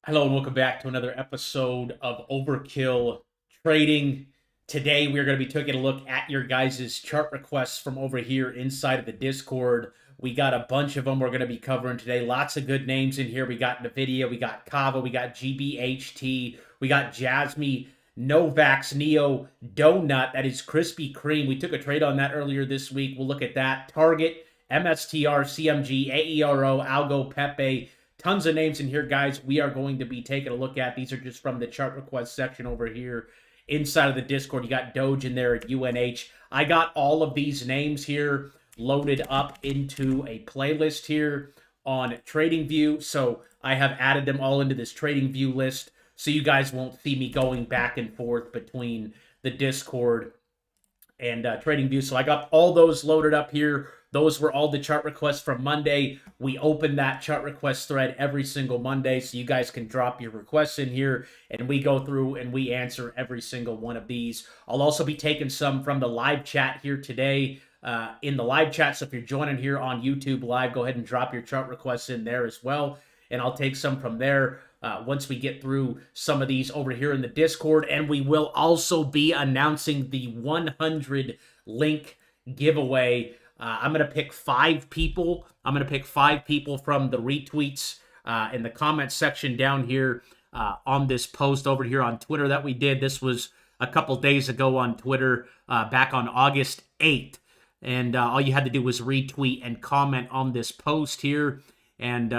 Hello and welcome back to another episode of Overkill Trading. Today we're going to be taking a look at your guys' chart requests from over here inside of the Discord. We got a bunch of them we're going to be covering today. Lots of good names in here. We got Nvidia, we got Kava, we got GBHT, we got Jasmy, Novax, Neo, Donut, that is Krispy Kreme. We took a trade on that earlier this week. We'll look at that. Target, MSTR, CMG, AERO, Algo, Pepe. Tons of names in here, guys. We are going to be taking a look at. These are just from the chart request section over here inside of the Discord. You got Doge in there at UNH. I got all of these names here loaded up into a playlist here on TradingView. So I have added them all into this TradingView list so you guys won't see me going back and forth between the Discord and TradingView. So I got all those loaded up here. Those were all the chart requests from Monday. We open that chart request thread every single Monday, so you guys can drop your requests in here, and we go through and we answer every single one of these. I'll also be taking some from the live chat here today in the live chat, so if you're joining here on YouTube Live, go ahead and drop your chart requests in there as well, and I'll take some from there once we get through some of these over here in the Discord, and we will also be announcing the 100 link giveaway. I'm going to pick 5 people. I'm going to pick 5 people from the retweets in the comment section down here on this post over here on Twitter that we did. This was a couple days ago on Twitter back on August 8th. And all you had to do was retweet and comment on this post here. And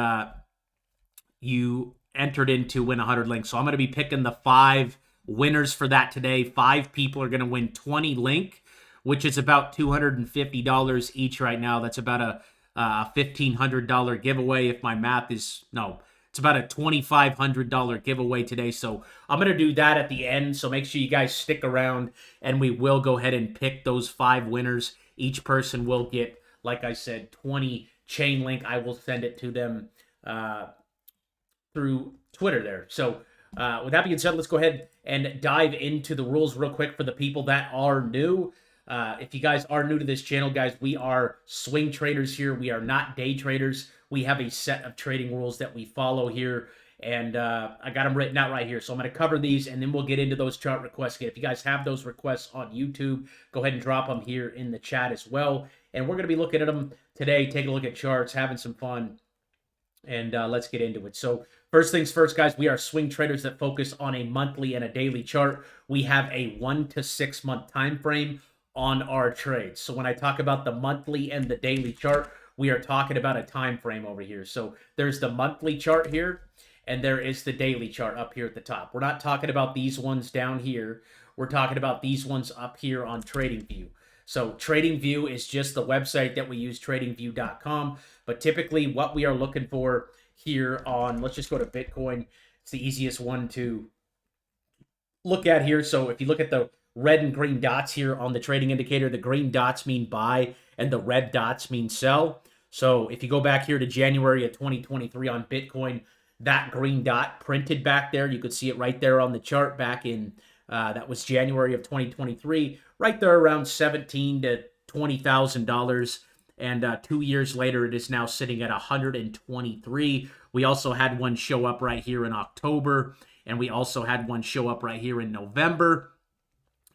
you entered in to win 100 links. So I'm going to be picking the 5 winners for that today. 5 people are going to win 20 link, which is about $250 each right now. That's about a $1,500 giveaway if my math is... No, it's about a $2,500 giveaway today. So I'm going to do that at the end. So make sure you guys stick around, and we will go ahead and pick those 5 winners. Each person will get, like I said, 20 chain link. I will send it to them through Twitter there. So with that being said, let's go ahead and dive into the rules real quick for the people that are new. If you guys are new to this channel, guys, we are swing traders here. We are not day traders. We have a set of trading rules that we follow here, and I got them written out right here. So I'm going to cover these, and then we'll get into those chart requests again. If you guys have those requests on YouTube, go ahead and drop them here in the chat as well. And we're going to be looking at them today, taking a look at charts, having some fun, and let's get into it. So first things first, guys, we are swing traders that focus on a monthly and a daily chart. We have a 1 to 6 month time frame on our trades. So when I talk about the monthly and the daily chart, we are talking about a time frame over here. So there's the monthly chart here, and there is the daily chart up here at the top. We're not talking about these ones down here. We're talking about these ones up here on TradingView. So TradingView is just the website that we use, tradingview.com. But typically what we are looking for here on, let's just go to Bitcoin. It's the easiest one to look at here. So if you look at the red and green dots here on the trading indicator, the green dots mean buy and the red dots mean sell. So if you go back here to January of 2023 on Bitcoin, that green dot printed back there, you could see it right there on the chart back in, that was January of 2023, right there around $17,000 to $20,000. And 2 years later, it is now sitting at 123. We also had one show up right here in October, and we also had one show up right here in November,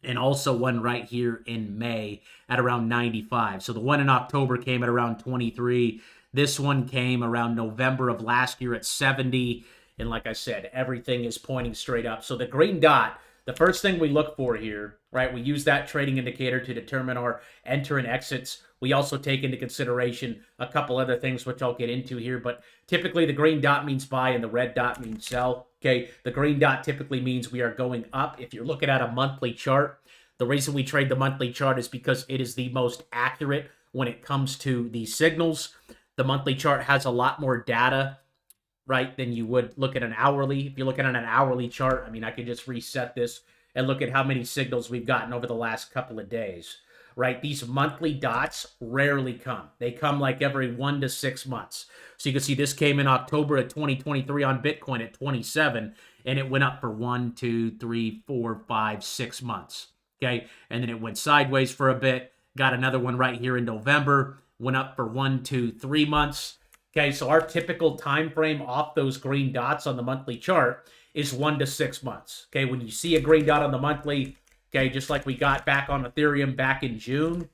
and also one right here in May at around 95. So the one in October came at around 23. This one came around November of last year at 70. And like I said, everything is pointing straight up. So the green dot, the first thing we look for here, right, we use that trading indicator to determine our enter and exits. We also take into consideration a couple other things, which I'll get into here. But typically the green dot means buy and the red dot means sell. Okay, the green dot typically means we are going up. If you're looking at a monthly chart, the reason we trade the monthly chart is because it is the most accurate when it comes to the signals. The monthly chart has a lot more data, right, than you would look at an hourly. If you're looking at an hourly chart, I mean, I could just reset this and look at how many signals we've gotten over the last couple of days, right? These monthly dots rarely come. They come like every 1 to 6 months. So you can see this came in October of 2023 on Bitcoin at 27, and it went up for 1, 2, 3, 4, 5, 6 months. Okay, and then it went sideways for a bit. Got another one right here in November. Went up for 1, 2, 3 months. Okay, so our typical time frame off those green dots on the monthly chart is 1 to 6 months. Okay, when you see a green dot on the monthly, okay, just like we got back on Ethereum back in June.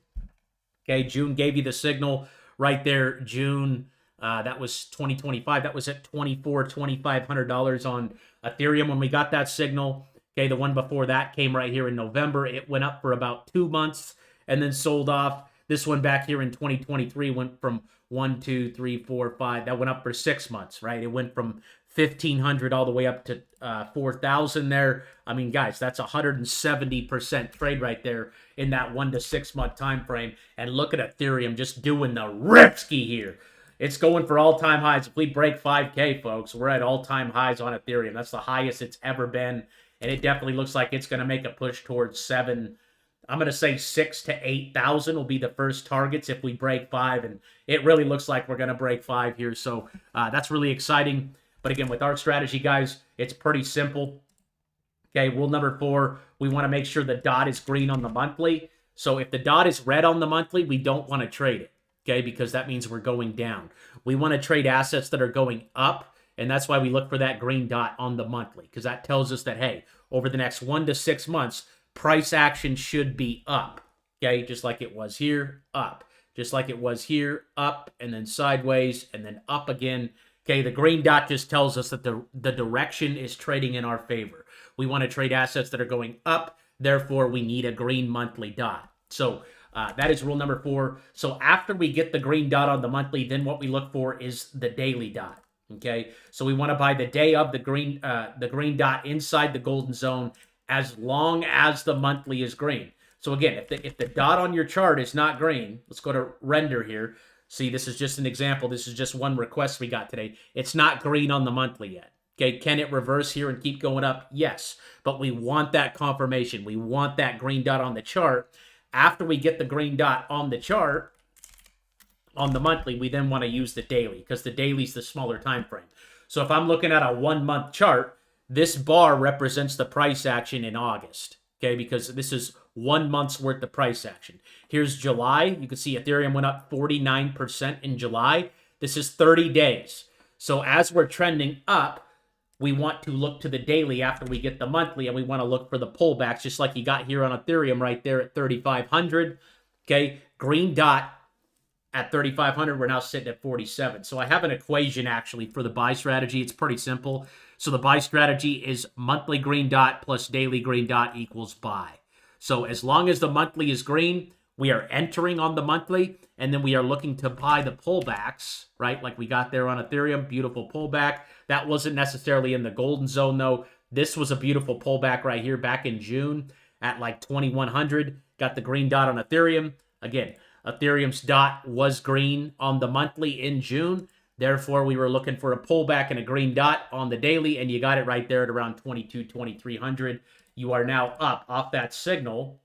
Okay, June gave you the signal right there. June, that was 2025. That was at $2,500 on Ethereum when we got that signal. Okay, the one before that came right here in November. It went up for about 2 months and then sold off. This one back here in 2023 went from 1, 2, 3, 4, 5. That went up for 6 months, right? It went from 1,500 all the way up to 4,000 there. I mean, guys, that's 170% trade right there in that 1 to 6 month time frame. And look at Ethereum just doing the ripski here. It's going for all-time highs. If we break 5K, folks, we're at all-time highs on Ethereum. That's the highest it's ever been. And it definitely looks like it's going to make a push towards 7. I'm going to say 6,000 to 8,000 will be the first targets if we break 5. And it really looks like we're going to break 5 here. So that's really exciting. But again, with our strategy, guys, it's pretty simple. Okay, rule number 4, we want to make sure the dot is green on the monthly. So if the dot is red on the monthly, we don't want to trade it, okay, because that means we're going down. We want to trade assets that are going up, and that's why we look for that green dot on the monthly, because that tells us that, hey, over the next 1 to 6 months, price action should be up, okay, just like it was here, up. Just like it was here, up, and then sideways, and then up again. Okay, the green dot just tells us that the direction is trading in our favor. We want to trade assets that are going up. Therefore, we need a green monthly dot. So that is rule number 4. So after we get the green dot on the monthly, then what we look for is the daily dot. Okay, so we want to buy the day of the green dot inside the golden zone as long as the monthly is green. So again, if the dot on your chart is not green, let's go to render here. See, this is just an example. This is just one request we got today. It's not green on the monthly yet. Okay, can it reverse here and keep going up? Yes, but we want that confirmation. We want that green dot on the chart. After we get the green dot on the chart, on the monthly, we then want to use the daily because the daily is the smaller time frame. So if I'm looking at a 1 month chart, this bar represents the price action in August. Okay, because this is 1 month's worth of price action. Here's July. You can see Ethereum went up 49% in July. This is 30 days. So as we're trending up, we want to look to the daily after we get the monthly, and we want to look for the pullbacks, just like you got here on Ethereum right there at 3,500. Okay, green dot at 3,500. We're now sitting at 47. So I have an equation actually for the buy strategy. It's pretty simple. So the buy strategy is monthly green dot plus daily green dot equals buy. So as long as the monthly is green, we are entering on the monthly, and then we are looking to buy the pullbacks, right? Like we got there on Ethereum, beautiful pullback. That wasn't necessarily in the golden zone, though. This was a beautiful pullback right here back in June at like 2,100. Got the green dot on Ethereum. Again, Ethereum's dot was green on the monthly in June. Therefore, we were looking for a pullback and a green dot on the daily, and you got it right there at around 2,300. You are now up off that signal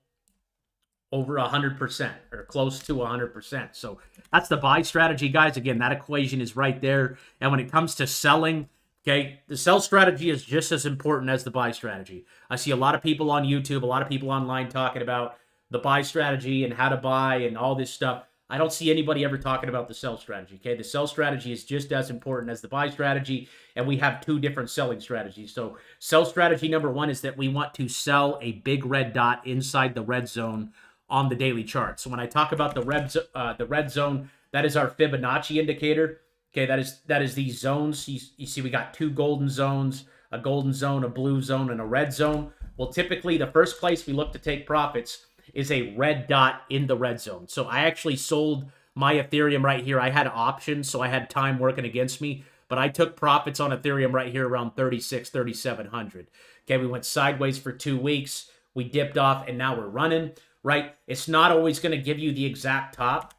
over 100% or close to 100%. So that's the buy strategy, guys. Again, that equation is right there. And when it comes to selling, okay, the sell strategy is just as important as the buy strategy. I see a lot of people on YouTube, a lot of people online talking about the buy strategy and how to buy and all this stuff. I don't see anybody ever talking about the sell strategy, okay? The sell strategy is just as important as the buy strategy, and we have 2 different selling strategies. So sell strategy number 1 is that we want to sell a big red dot inside the red zone on the daily chart. So when I talk about the red zone, that is our Fibonacci indicator. Okay, that is these zones. You see we got 2 golden zones, a golden zone, a blue zone, and a red zone. Well, typically the first place we look to take profits is a red dot in the red zone. So I actually sold my Ethereum right here. I had options, so I had time working against me, but I took profits on Ethereum right here around 3,700. Okay, we went sideways for 2 weeks. We dipped off, and now we're running, right? It's not always going to give you the exact top,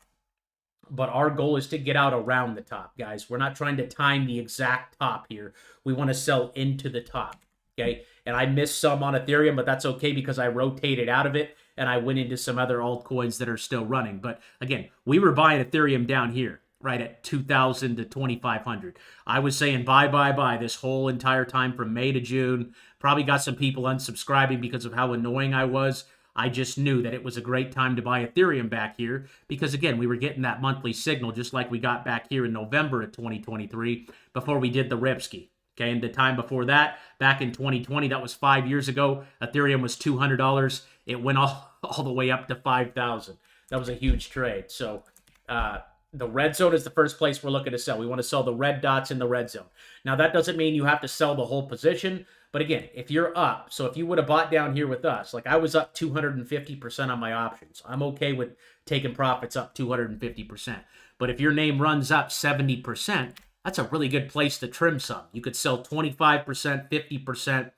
but our goal is to get out around the top, guys. We're not trying to time the exact top here. We want to sell into the top, okay? And I missed some on Ethereum, but that's okay because I rotated out of it and I went into some other altcoins that are still running. But again, we were buying Ethereum down here, right at 2,000 to 2,500. I was saying buy this whole entire time from May to June. Probably got some people unsubscribing because of how annoying I was. I just knew that it was a great time to buy Ethereum back here because, again, we were getting that monthly signal just like we got back here in November of 2023 before we did the Ripski. Okay, and the time before that, back in 2020, that was 5 years ago, Ethereum was $200. It went all the way up to 5,000. That was a huge trade. So the red zone is the first place we're looking to sell. We want to sell the red dots in the red zone. Now, that doesn't mean you have to sell the whole position. But again, if you're up, so if you would have bought down here with us, like I was up 250% on my options. I'm okay with taking profits up 250%. But if your name runs up 70%, that's a really good place to trim some. You could sell 25%, 50%,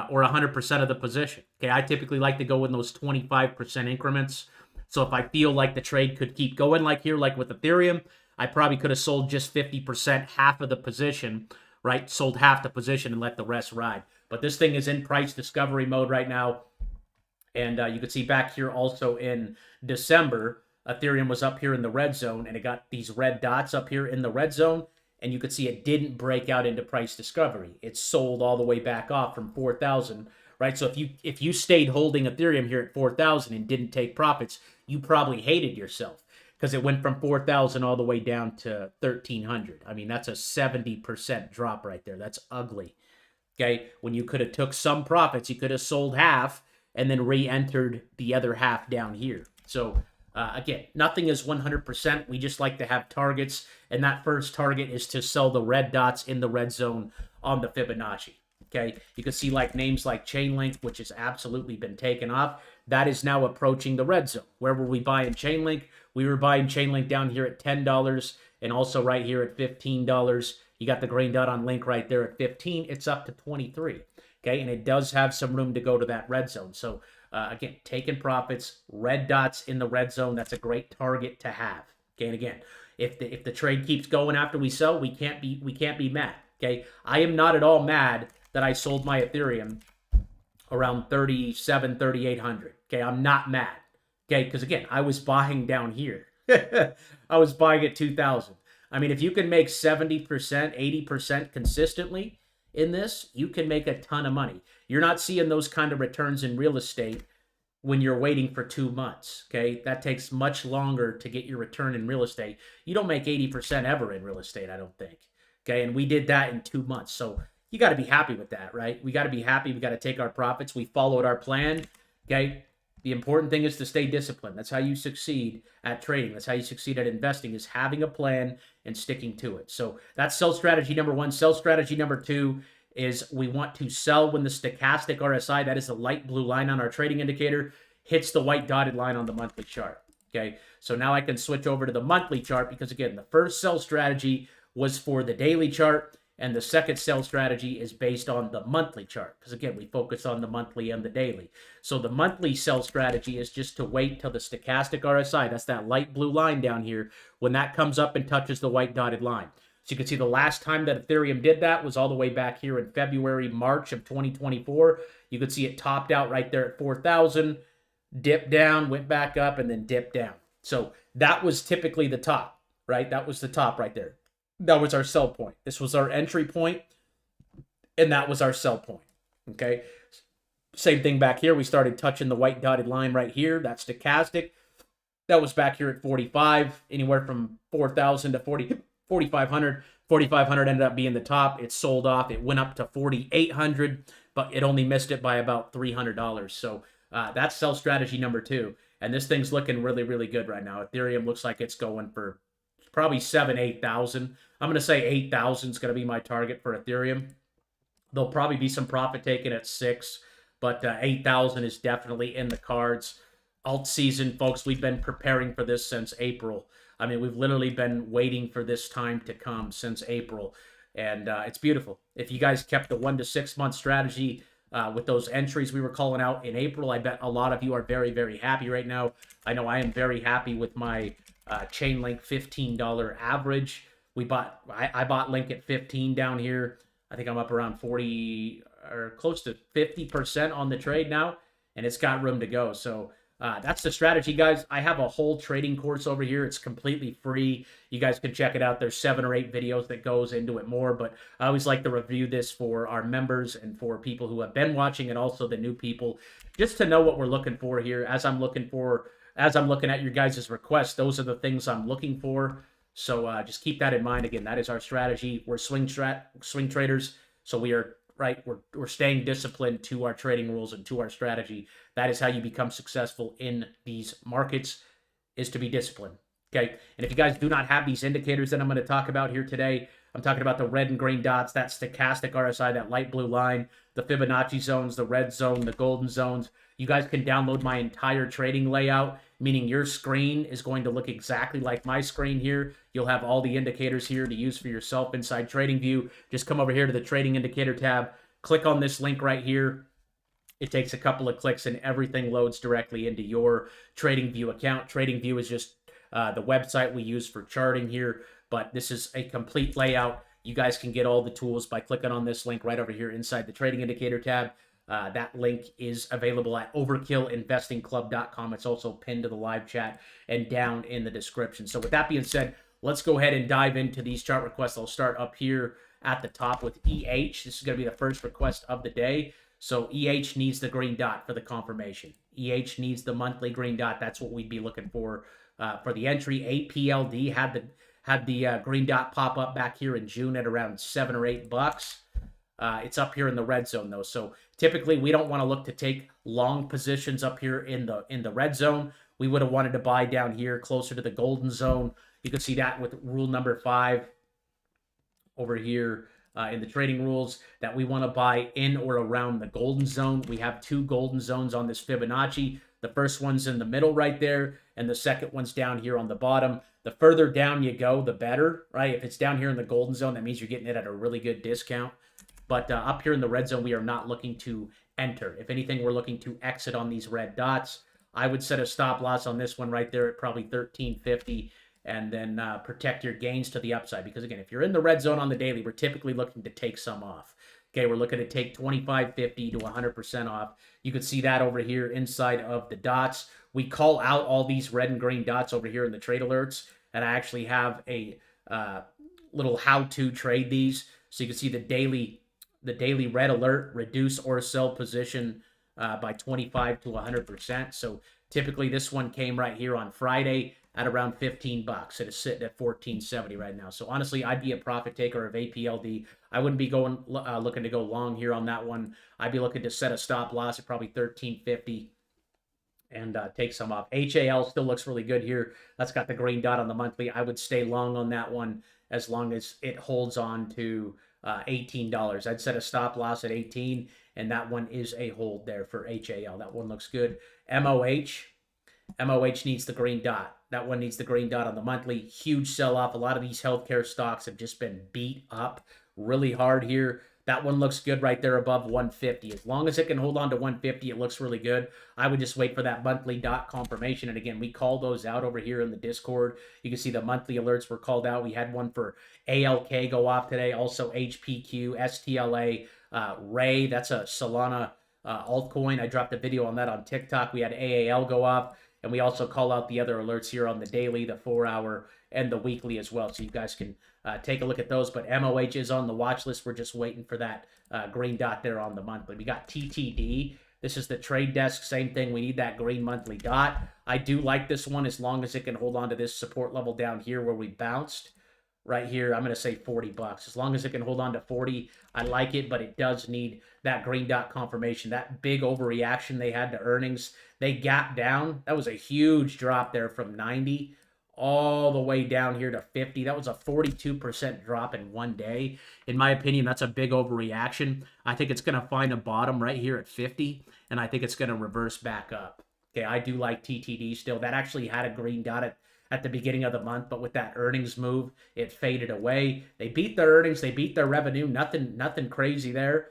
or 100% of the position. Okay, I typically like to go in those 25% increments. So if I feel like the trade could keep going like here, like with Ethereum, I probably could have sold just 50%, half of the position, right? Sold half the position and let the rest ride. But this thing is in price discovery mode right now. And you can see back here also in December, Ethereum was up here in the red zone, and it got these red dots up here in the red zone. And you could see it didn't break out into price discovery. It sold all the way back off from 4,000, right? So if you stayed holding Ethereum here at 4,000 and didn't take profits, you probably hated yourself because it went from 4,000 all the way down to 1,300. I mean, that's a 70% drop right there. That's ugly. Okay, when you could have took some profits, you could have sold half and then re-entered the other half down here. So again, nothing is 100%. We just like to have targets, and that first target is to sell the red dots in the red zone on the Fibonacci. Okay, you can see like names like Chainlink, which has absolutely been taken off. That is now approaching the red zone. Where were we buying Chainlink? We were buying Chainlink down here at $10 and also right here at $15. You got the green dot on Link right there at 15. It's up to 23. Okay, and it does have some room to go to that red zone. So again, taking profits, red dots in the red zone. That's a great target to have. Okay, and again, if the trade keeps going after we sell, we can't be mad. Okay, I am not at all mad that I sold my Ethereum around 3,800. Okay, I'm not mad. Okay, because again, I was buying down here. I was buying at 2,000. I mean, if you can make 70%, 80% consistently in this, you can make a ton of money. You're not seeing those kind of returns in real estate when you're waiting for 2 months, okay? That takes much longer to get your return in real estate. You don't make 80% ever in real estate, I don't think, okay? And we did that in 2 months. So you got to be happy with that, right? We got to be happy. We got to take our profits. We followed our plan, okay? The important thing is to stay disciplined. That's how you succeed at trading. That's how you succeed at investing, is having a plan and sticking to it. So that's sell strategy number one. Sell strategy number two is we want to sell when the stochastic RSI, that is the light blue line on our trading indicator, hits the white dotted line on the monthly chart. Okay, so now I can switch over to the monthly chart because, again, the first sell strategy was for the daily chart, and the second sell strategy is based on the monthly chart because, again, we focus on the monthly and the daily. So the monthly sell strategy is just to wait till the stochastic RSI, that's that light blue line down here, when that comes up and touches the white dotted line. So you can see the last time that Ethereum did that was all the way back here in February, March of 2024. You could see it topped out right there at 4,000, dipped down, went back up, and then dipped down. So that was typically the top, right? That was the top right there. That was our sell point. This was our entry point, and that was our sell point, okay? Same thing back here. We started touching the white dotted line right here. That's stochastic. That was back here at 45, anywhere from 4,000 to 4,500. 4,500 ended up being the top. It sold off. It went up to 4,800, but it only missed it by about $300. So that's sell strategy number two. And this thing's looking really, really good right now. Ethereum looks like it's going for probably 7,000, 8,000. I'm going to say 8,000 is going to be my target for Ethereum. There'll probably be some profit taken at 6, but 8,000 is definitely in the cards. Alt season, folks, we've been preparing for this since April. I mean, we've literally been waiting for this time to come since April, and it's beautiful. If you guys kept the 1 to 6 month strategy with those entries we were calling out in April, I bet a lot of you are very, very happy right now. I know I am very happy with my Chainlink $15 average. I bought Link at 15 down here. I think I'm up around 40 or close to 50% on the trade now, and it's got room to go. So that's the strategy, guys. I have a whole trading course over here. It's completely free. You guys can check it out. There's 7 or 8 videos that goes into it more, but I always like to review this for our members and for people who have been watching, and also the new people, just to know what we're looking for here. As I'm looking at your guys' requests, those are the things I'm looking for. So just keep that in mind. Again, that is our strategy. We're swing traders, so we are right. We're staying disciplined to our trading rules and to our strategy. That is how you become successful in these markets, is to be disciplined. Okay, and if you guys do not have these indicators that I'm going to talk about here today, I'm talking about the red and green dots, that stochastic RSI, that light blue line, the Fibonacci zones, the red zone, the golden zones. You guys can download my entire trading layout, meaning your screen is going to look exactly like my screen here. You'll have all the indicators here to use for yourself inside TradingView. Just come over here to the Trading Indicator tab, click on this link right here. It takes a couple of clicks and everything loads directly into your TradingView account. TradingView is just the website we use for charting here, but this is a complete layout. You guys can get all the tools by clicking on this link right over here inside the Trading Indicator tab. That link is available at overkillinvestingclub.com. It's also pinned to the live chat and down in the description. So with that being said, let's go ahead and dive into these chart requests. I'll start up here at the top with EH. This is going to be the first request of the day. So EH needs the green dot for the confirmation. EH needs the monthly green dot. That's what we'd be looking for the entry. APLD had the green dot pop up back here in June at around $7 or $8. It's up here in the red zone though. So typically we don't want to look to take long positions up here in the red zone. We would have wanted to buy down here closer to the golden zone. You can see that with rule number 5 over here in the trading rules, that we want to buy in or around the golden zone. We have 2 golden zones on this Fibonacci. The first one's in the middle right there, and the second one's down here on the bottom. The further down you go, the better, right? If it's down here in the golden zone, that means you're getting it at a really good discount. But up here in the red zone, we are not looking to enter. If anything, we're looking to exit on these red dots. I would set a stop loss on this one right there at probably $13.50, and then protect your gains to the upside. Because again, if you're in the red zone on the daily, we're typically looking to take some off. Okay, we're looking to take 25.50 to 100% off. You can see that over here inside of the dots. We call out all these red and green dots over here in the trade alerts, and I actually have a little how to trade these. So you can see the daily red alert, reduce or sell position by 25 to 100%. So typically this one came right here on Friday at around $15. It is sitting at $14.70 right now. So honestly, I'd be a profit taker of APLD. I wouldn't be going looking to go long here on that one. I'd be looking to set a stop loss at probably $13.50 and take some off. HAL still looks really good here. That's got the green dot on the monthly. I would stay long on that one as long as it holds on to $18. I'd set a stop loss at 18, and that one is a hold there for HAL. That one looks good. MOH needs the green dot. That one needs the green dot on the monthly. Huge sell-off. A lot of these healthcare stocks have just been beat up really hard here. That one looks good right there above 150. As long as it can hold on to 150, it looks really good. I would just wait for that monthly dot confirmation. And again, we call those out over here in the Discord. You can see the monthly alerts were called out. We had one for ALK go off today. Also HPQ, STLA, Ray. That's a Solana altcoin. I dropped a video on that on TikTok. We had AAL go off. And we also call out the other alerts here on the daily, the 4-hour, and the weekly as well. So you guys can take a look at those. But MOH is on the watch list. We're just waiting for that green dot there on the monthly. We got TTD. This is the trade desk. Same thing. We need that green monthly dot. I do like this one as long as it can hold on to this support level down here where we bounced. Right here, I'm going to say $40. As long as it can hold on to 40, I like it, but it does need that green dot confirmation. That big overreaction they had to earnings, they gapped down. That was a huge drop there from 90 all the way down here to 50. That was a 42% drop in one day. In my opinion, that's a big overreaction. I think it's going to find a bottom right here at 50, and I think it's going to reverse back up. Okay, I do like TTD still. That actually had a green dot at the beginning of the month, but with that earnings move, it faded away. They beat their earnings, they beat their revenue, nothing crazy there.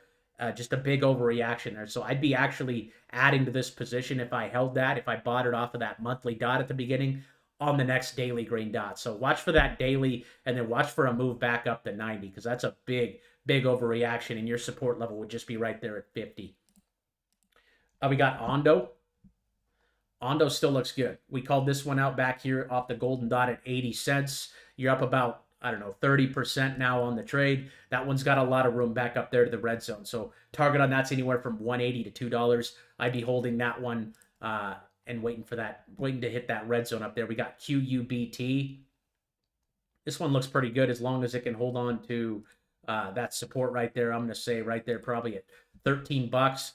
Just a big overreaction there. So I'd be actually adding to this position if I held that, if I bought it off of that monthly dot at the beginning on the next daily green dot. So watch for that daily and then watch for a move back up to 90 because that's a big overreaction and your support level would just be right there at 50. We got Ondo. Ondo still looks good. We called this one out back here off the golden dot at 80 cents. You're up about, I don't know, 30% now on the trade. That one's got a lot of room back up there to the red zone. So target on that's anywhere from 180 to $2. I'd be holding that one and waiting to hit that red zone up there. We got QUBT. This one looks pretty good as long as it can hold on to that support right there. I'm going to say right there probably at 13 bucks.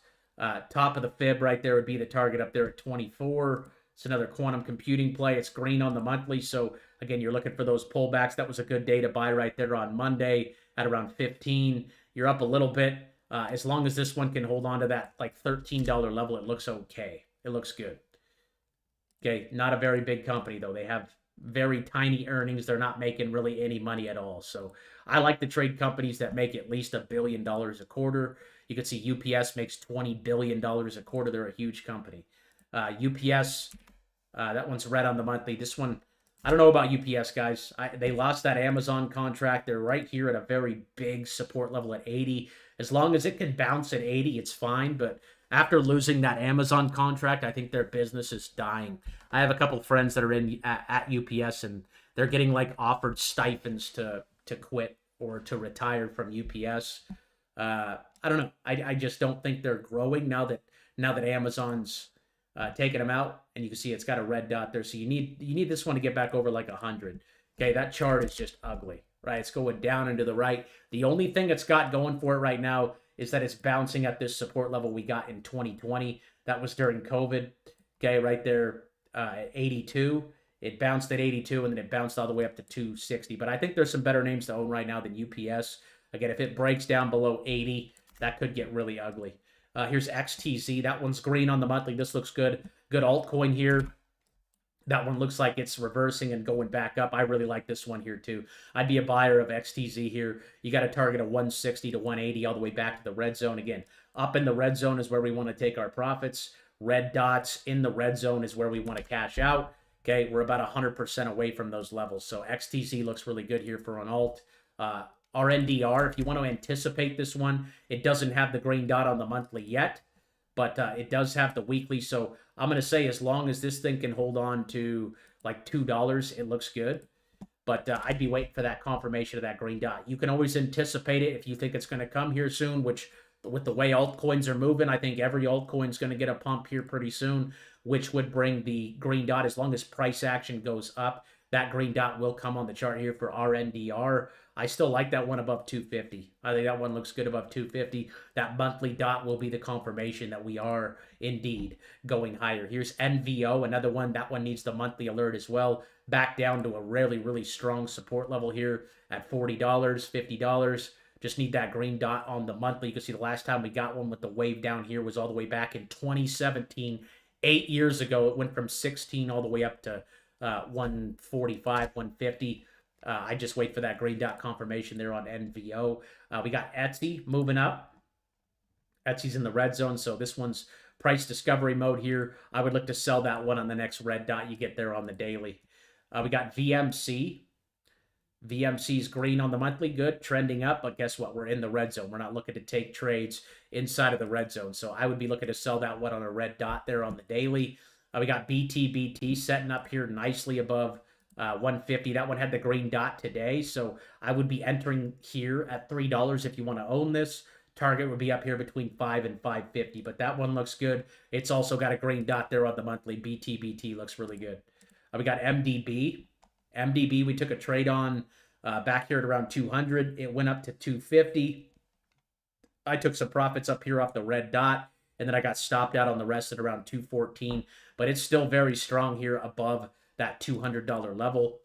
Top of the fib right there would be the target up there at 24. It's another quantum computing play. It's green on the monthly. So again, you're looking for those pullbacks. That was a good day to buy right there on Monday at around 15. You're up a little bit. As long as this one can hold on to that like $13 level, it looks okay. It looks good. Okay, not a very big company though. They have very tiny earnings. They're not making really any money at all. So I like the trade companies that make at least $1 billion a quarter. You can see UPS makes $20 billion a quarter. They're a huge company. UPS, that one's red on the monthly. This one, I don't know about UPS, guys. They lost that Amazon contract. They're right here at a very big support level at 80. As long as it can bounce at 80, it's fine. But after losing that Amazon contract, I think their business is dying. I have a couple friends that are at UPS, and they're getting like offered stipends to quit or to retire from UPS. I don't know. I just don't think they're growing now that Amazon's taking them out, and you can see it's got a red dot there. So you need this one to get back over like 100. Okay, that chart is just ugly, right? It's going down and to the right. The only thing it's got going for it right now is that it's bouncing at this support level we got in 2020. That was during COVID. Okay, right there at 82. It bounced at 82, and then it bounced all the way up to 260. But I think there's some better names to own right now than UPS. Again, if it breaks down below 80, that could get really ugly. Here's XTZ. That one's green on the monthly. This looks good. Good altcoin here. That one looks like it's reversing and going back up. I really like this one here too. I'd be a buyer of XTZ here. You got to target a 160 to 180 all the way back to the red zone. Again, up in the red zone is where we want to take our profits. Red dots in the red zone is where we want to cash out. Okay, we're about 100% away from those levels. So XTZ looks really good here for an alt. RNDR, if you want to anticipate this one, it doesn't have the green dot on the monthly yet, but it does have the weekly. So I'm going to say as long as this thing can hold on to like $2, it looks good. But I'd be waiting for that confirmation of that green dot. You can always anticipate it if you think it's going to come here soon, which with the way altcoins are moving, I think every altcoin is going to get a pump here pretty soon, which would bring the green dot. As long as price action goes up, that green dot will come on the chart here for RNDR. I still like that one above 250. I think that one looks good above 250. That monthly dot will be the confirmation that we are indeed going higher. Here's NVO, another one. That one needs the monthly alert as well. Back down to a really, really strong support level here at $40, $50. Just need that green dot on the monthly. You can see the last time we got one with the wave down here was all the way back in 2017. 8 years ago, it went from 16 all the way up to 145, 150. I just wait for that green dot confirmation there on NVO. We got Etsy moving up. Etsy's in the red zone, so this one's price discovery mode here. I would look to sell that one on the next red dot you get there on the daily. We got VMC. VMC's green on the monthly, good, trending up, but guess what? We're in the red zone. We're not looking to take trades inside of the red zone, so I would be looking to sell that one on a red dot there on the daily. We got BTBT setting up here nicely above 150. That one had the green dot today, so I would be entering here at $3 if you want to own this. Target would be up here between 5 and 550, but that one looks good. It's also got a green dot there on the monthly. BTBT looks really good. We got MDB. MDB, we took a trade on back here at around 200. It went up to 250. I took some profits up here off the red dot, and then I got stopped out on the rest at around 214, but it's still very strong here above that $200 level.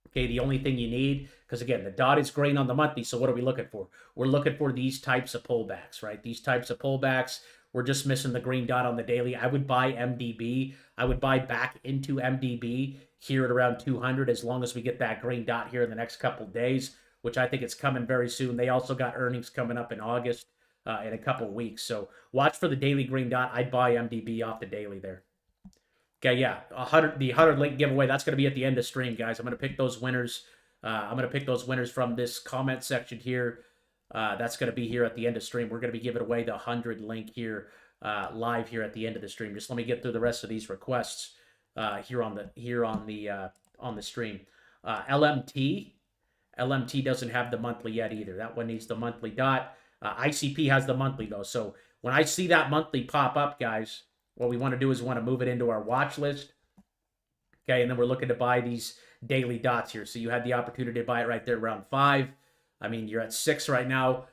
Okay, the only thing you need, because again, the dot is green on the monthly, so what are we looking for? We're looking for these types of pullbacks, right? These types of pullbacks. We're just missing the green dot on the daily. I would buy MDB. I would buy back into MDB here at around 200 as long as we get that green dot here in the next couple days, which I think it's coming very soon. They also got earnings coming up in August in a couple weeks. So watch for the daily green dot. I'd buy MDB off the daily there. Okay, yeah, the 100 link giveaway, that's going to be at the end of stream, guys. I'm going to pick those winners. I'm going to pick those winners from this comment section here. That's going to be here at the end of stream. We're going to be giving away the 100 link here live here at the end of the stream. Just let me get through the rest of these requests here on the stream. LMT doesn't have the monthly yet either. That one needs the monthly dot. ICP has the monthly though. So when I see that monthly pop up, guys, what we want to do is we want to move it into our watch list. Okay, and then we're looking to buy these daily dots here. So you had the opportunity to buy it right there around 5. I mean, you're at 6 right now.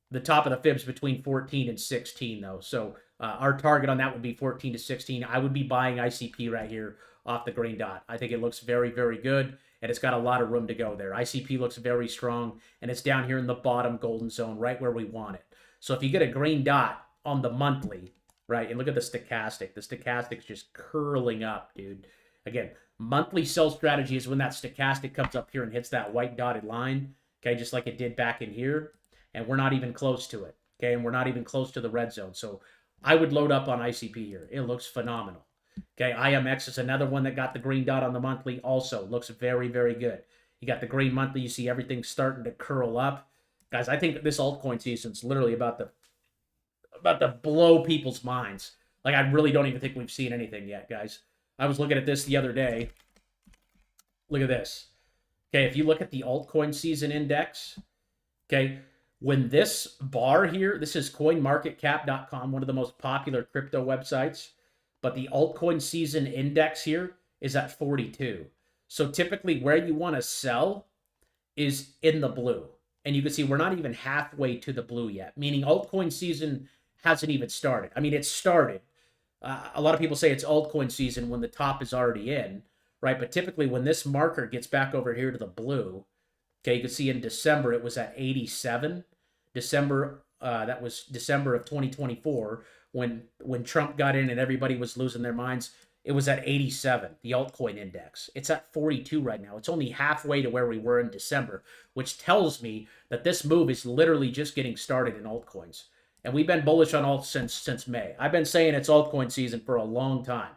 The top of the fib's between 14 and 16 though. So our target on that would be 14 to 16. I would be buying ICP right here off the green dot. I think it looks very, very good, and it's got a lot of room to go there. ICP looks very strong, and it's down here in the bottom golden zone, right where we want it. So if you get a green dot on the monthly, right, and look at the stochastic. The stochastic's just curling up, dude. Again, monthly sell strategy is when that stochastic comes up here and hits that white dotted line, okay, just like it did back in here, and we're not even close to it, okay, and we're not even close to the red zone. So I would load up on ICP here. It looks phenomenal. Okay, IMX is another one that got the green dot on the monthly. Also looks very, very good. You got the green monthly. You see everything starting to curl up. Guys, I think this altcoin season is literally about to blow people's minds. Like, I really don't even think we've seen anything yet, guys. I was looking at this the other day. Look at this. Okay, if you look at the altcoin season index, okay, when this bar here, this is coinmarketcap.com, one of the most popular crypto websites, but the altcoin season index here is at 42. So typically where you want to sell is in the blue. And you can see we're not even halfway to the blue yet, meaning altcoin season hasn't even started. I mean, it started. A lot of people say it's altcoin season when the top is already in, right? But typically when this marker gets back over here to the blue, okay, you can see in December it was at 87. That was December of 2024 when Trump got in and everybody was losing their minds. It was at 87, the altcoin index. It's at 42 right now. It's only halfway to where we were in December, which tells me that this move is literally just getting started in altcoins. And we've been bullish on alts since May. I've been saying it's altcoin season for a long time,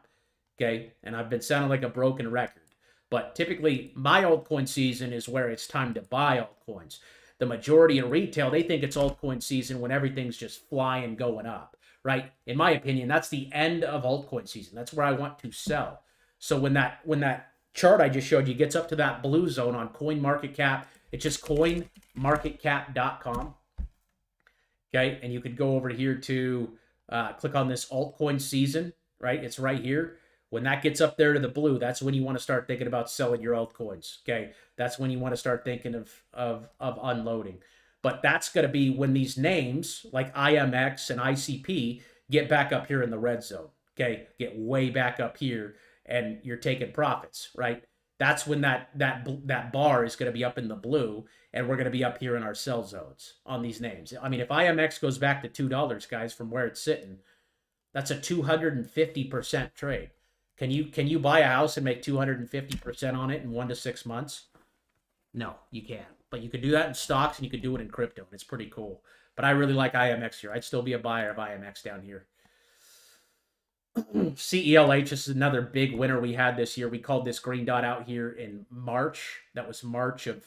okay? And I've been sounding like a broken record. But typically, my altcoin season is where it's time to buy altcoins. The majority in retail, they think it's altcoin season when everything's just flying going up, right? In my opinion, that's the end of altcoin season. That's where I want to sell. So when that chart I just showed you gets up to that blue zone on CoinMarketCap, it's just coinmarketcap.com. Okay, and you could go over here to click on this altcoin season, right? It's right here. When that gets up there to the blue, that's when you want to start thinking about selling your altcoins. Okay, that's when you want to start thinking of unloading. But that's going to be when these names like IMX and ICP get back up here in the red zone. Okay, get way back up here, and you're taking profits, right? That's when that bar is going to be up in the blue, and we're going to be up here in our sell zones on these names. I mean, if IMX goes back to $2, guys, from where it's sitting, that's a 250% trade. Can you buy a house and make 250% on it in 1 to 6 months? No, you can't. But you could do that in stocks, and you could do it in crypto, and it's pretty cool. But I really like IMX here. I'd still be a buyer of IMX down here. CELH is another big winner we had this year. We called this green dot out here in March. That was March of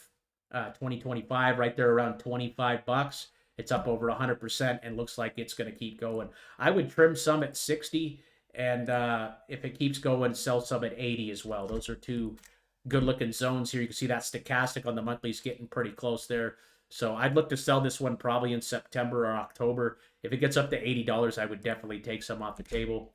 2025, right there around $25. It's up over 100% and looks like it's going to keep going. I would trim some at 60, and if it keeps going, sell some at 80 as well. Those are two good-looking zones here. You can see that stochastic on the monthly is getting pretty close there. So I'd look to sell this one probably in September or October. If it gets up to $80, I would definitely take some off the table.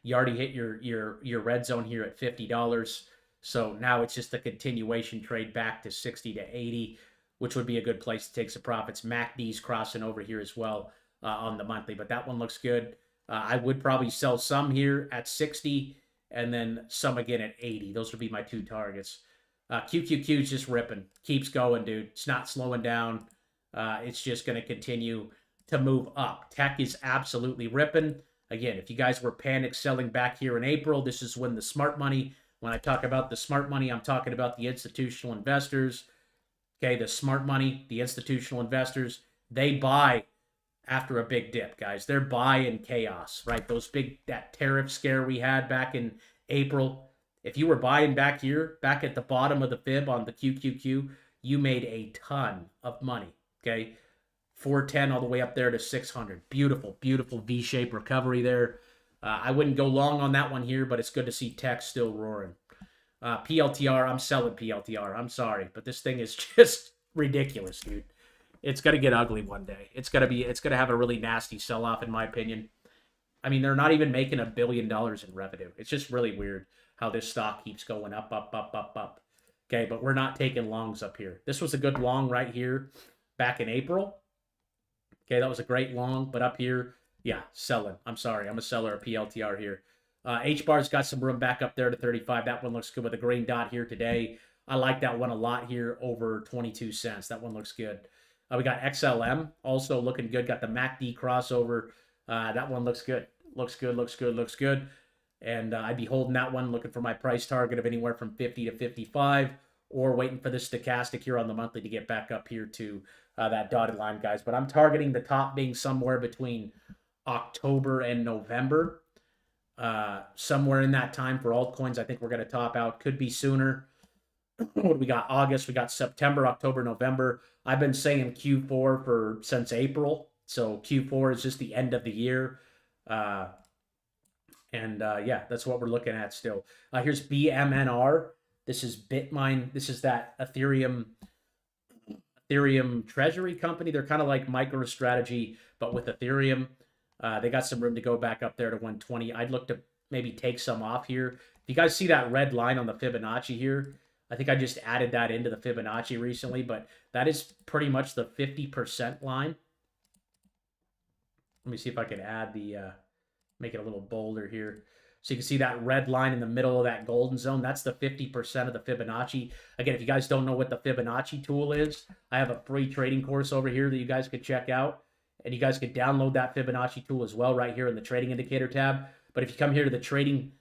You already hit your red zone here at $50. So now it's just a continuation trade back to 60 to 80, which would be a good place to take some profits. MACD's crossing over here as well on the monthly, but that one looks good. I would probably sell some here at 60 and then some again at 80. Those would be my two targets. QQQ is just ripping. Keeps going, dude. It's not slowing down. It's just going to continue to move up. Tech is absolutely ripping. Again, if you guys were panic selling back here in April, this is when the smart money, when I talk about the smart money, I'm talking about the institutional investors. Okay, the smart money, the institutional investors, they buy after a big dip, guys. They're buying chaos, right? That tariff scare we had back in April. If you were buying back here, back at the bottom of the fib on the QQQ, you made a ton of money, okay? 410 all the way up there to 600. Beautiful, beautiful V-shaped recovery there. I wouldn't go long on that one here, but it's good to see tech still roaring. PLTR, I'm selling PLTR. I'm sorry, but this thing is just ridiculous, dude. It's gonna get ugly one day. It's gonna have a really nasty sell-off, in my opinion. I mean, they're not even making $1 billion in revenue. It's just really weird how this stock keeps going up, up, up, up, up. Okay, but we're not taking longs up here. This was a good long right here back in April. Okay, that was a great long, but up here, yeah, selling. I'm sorry, I'm a seller of PLTR here. H-bar's got some room back up there to 35. That one looks good with a green dot here today. I like that one a lot here over 22 cents. That one looks good. We got XLM also looking good. Got the MACD crossover. That one looks good. Looks good, looks good, looks good. And I'd be holding that one, looking for my price target of anywhere from 50 to 55, or waiting for the stochastic here on the monthly to get back up here to that dotted line, guys. But I'm targeting the top being somewhere between October and November. Somewhere in that time for altcoins, I think we're going to top out. Could be sooner. What do we got? August. We got September, October, November. I've been saying Q4 since April. So Q4 is just the end of the year. Yeah, that's what we're looking at still. Here's BMNR. This is Bitmine. This is that Ethereum treasury company. They're kind of like MicroStrategy, but with Ethereum. They got some room to go back up there to 120. I'd look to maybe take some off here. If you guys see that red line on the Fibonacci here, I think I just added that into the Fibonacci recently, but that is pretty much the 50% line. Let me see if I can add make it a little bolder here. So you can see that red line in the middle of that golden zone. That's the 50% of the Fibonacci. Again, if you guys don't know what the Fibonacci tool is, I have a free trading course over here that you guys could check out. And you guys could download that Fibonacci tool as well right here in the trading indicator tab. But if you come here to the trading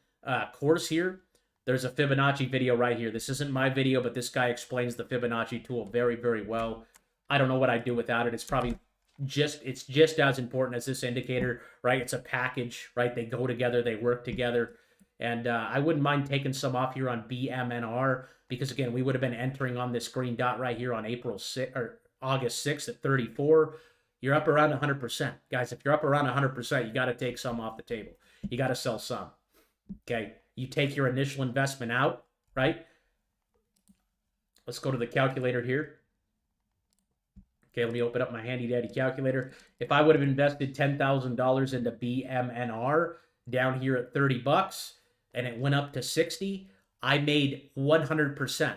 course here, there's a Fibonacci video right here. This isn't my video, but this guy explains the Fibonacci tool very, very well. I don't know what I'd do without it. It's probably just as important as this indicator, right? It's a package, right? They go together, they work together. And I wouldn't mind taking some off here on BMNR because, again, we would have been entering on this green dot right here on August 6th at 34. You're up around 100%. Guys, if you're up around 100%, you got to take some off the table. You got to sell some. Okay? You take your initial investment out, right? Let's go to the calculator here. Okay, let me open up my handy-dandy calculator. If I would have invested $10,000 into BMNR down here at 30 bucks and it went up to 60, I made 100%.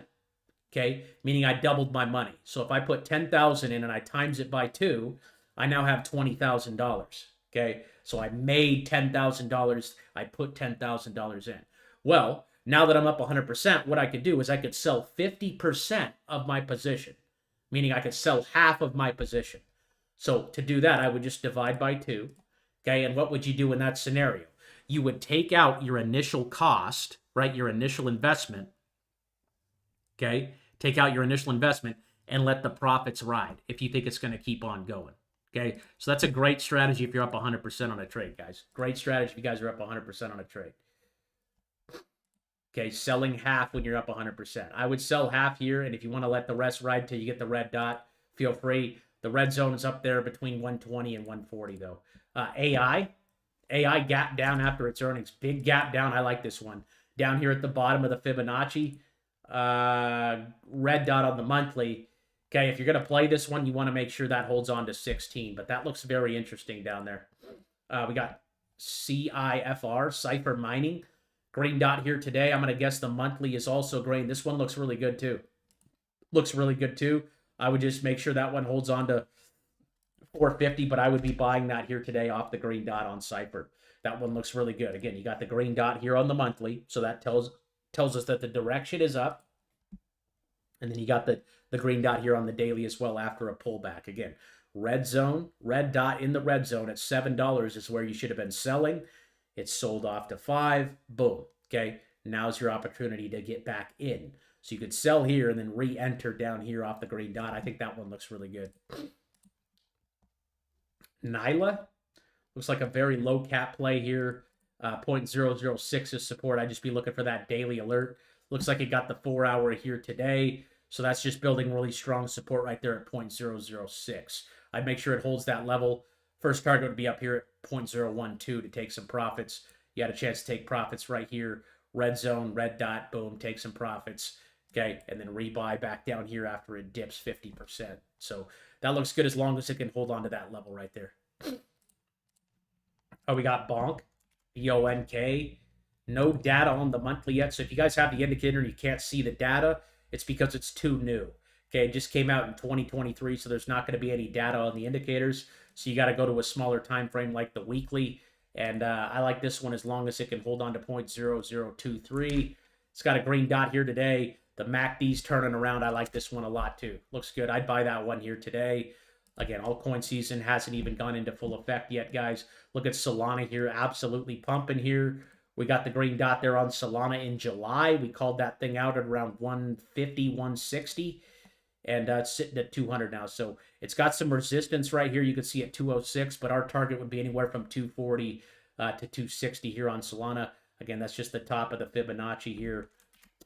Okay, meaning I doubled my money. So if I put 10,000 in and I times it by 2, I now have $20,000. Okay, so I made $10,000. I put $10,000 in. Well, now that I'm up 100%, what I could do is I could sell 50% of my position, meaning I could sell half of my position. So to do that, I would just divide by 2. Okay, and what would you do in that scenario? You would take out your initial cost, right, your initial investment. Okay, take out your initial investment and let the profits ride if you think it's going to keep on going. Okay, so that's a great strategy if you're up 100% on a trade, guys. Great strategy if you guys are up 100% on a trade. Okay, selling half when you're up 100%. I would sell half here, and if you want to let the rest ride till you get the red dot, feel free. The red zone is up there between 120 and 140, though. AI gap down after its earnings. Big gap down. I like this one. Down here at the bottom of the Fibonacci. Red dot on the monthly. Okay, if you're going to play this one, you want to make sure that holds on to 16, but that looks very interesting down there. We got CIFR, Cipher Mining. Green dot here today. I'm going to guess the monthly is also green. This one looks really good too. Looks really good too. I would just make sure that one holds on to 450, but I would be buying that here today off the green dot on Cipher. That one looks really good. Again, you got the green dot here on the monthly, so that tells us that the direction is up. And then you got the green dot here on the daily as well after a pullback. Again, red zone, red dot in the red zone at $7 is where you should have been selling. It's sold off to 5. Boom. Okay, now's your opportunity to get back in. So you could sell here and then re-enter down here off the green dot. I think that one looks really good. Nyla looks like a very low cap play here. 0.006 is support. I'd just be looking for that daily alert. Looks like it got the 4-hour here today. So that's just building really strong support right there at 0.006. I'd make sure it holds that level. First target would be up here at 0.012 to take some profits. You had a chance to take profits right here. Red zone, red dot, boom, take some profits. Okay, and then rebuy back down here after it dips 50%. So that looks good as long as it can hold on to that level right there. Oh, we got Bonk, BONK. No data on the monthly yet. So if you guys have the indicator and you can't see the data, it's because it's too new. Okay, it just came out in 2023, so there's not going to be any data on the indicators. So you got to go to a smaller time frame like the weekly. And I like this one as long as it can hold on to 0.0023. It's got a green dot here today. The MACD's turning around. I like this one a lot too. Looks good. I'd buy that one here today. Again, altcoin season hasn't even gone into full effect yet, guys. Look at Solana here. Absolutely pumping here. We got the green dot there on Solana in July. We called that thing out at around 150, 160. And it's sitting at 200 now. So it's got some resistance right here. You can see at 206, but our target would be anywhere from 240 to 260 here on Solana. Again, that's just the top of the Fibonacci here.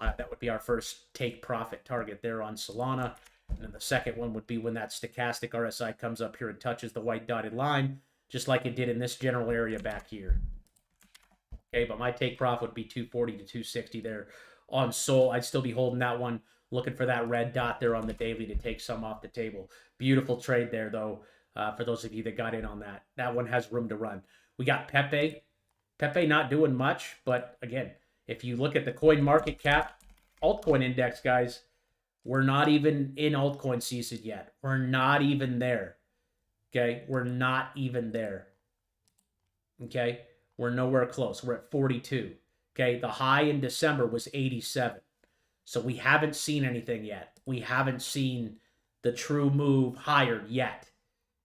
That would be our first take profit target there on Solana. And then the second one would be when that stochastic RSI comes up here and touches the white dotted line, just like it did in this general area back here. Okay, but my take profit would be 240 to 260 there on Sol. I'd still be holding that one, looking for that red dot there on the daily to take some off the table. Beautiful trade there, though, for those of you that got in on that. That one has room to run. We got Pepe. Pepe not doing much, but again, if you look at the coin market cap, altcoin index, guys, we're not even in altcoin season yet. We're not even there. Okay? We're not even there. Okay? We're nowhere close. We're at 42. Okay? The high in December was 87. So we haven't seen anything yet. We haven't seen the true move higher yet.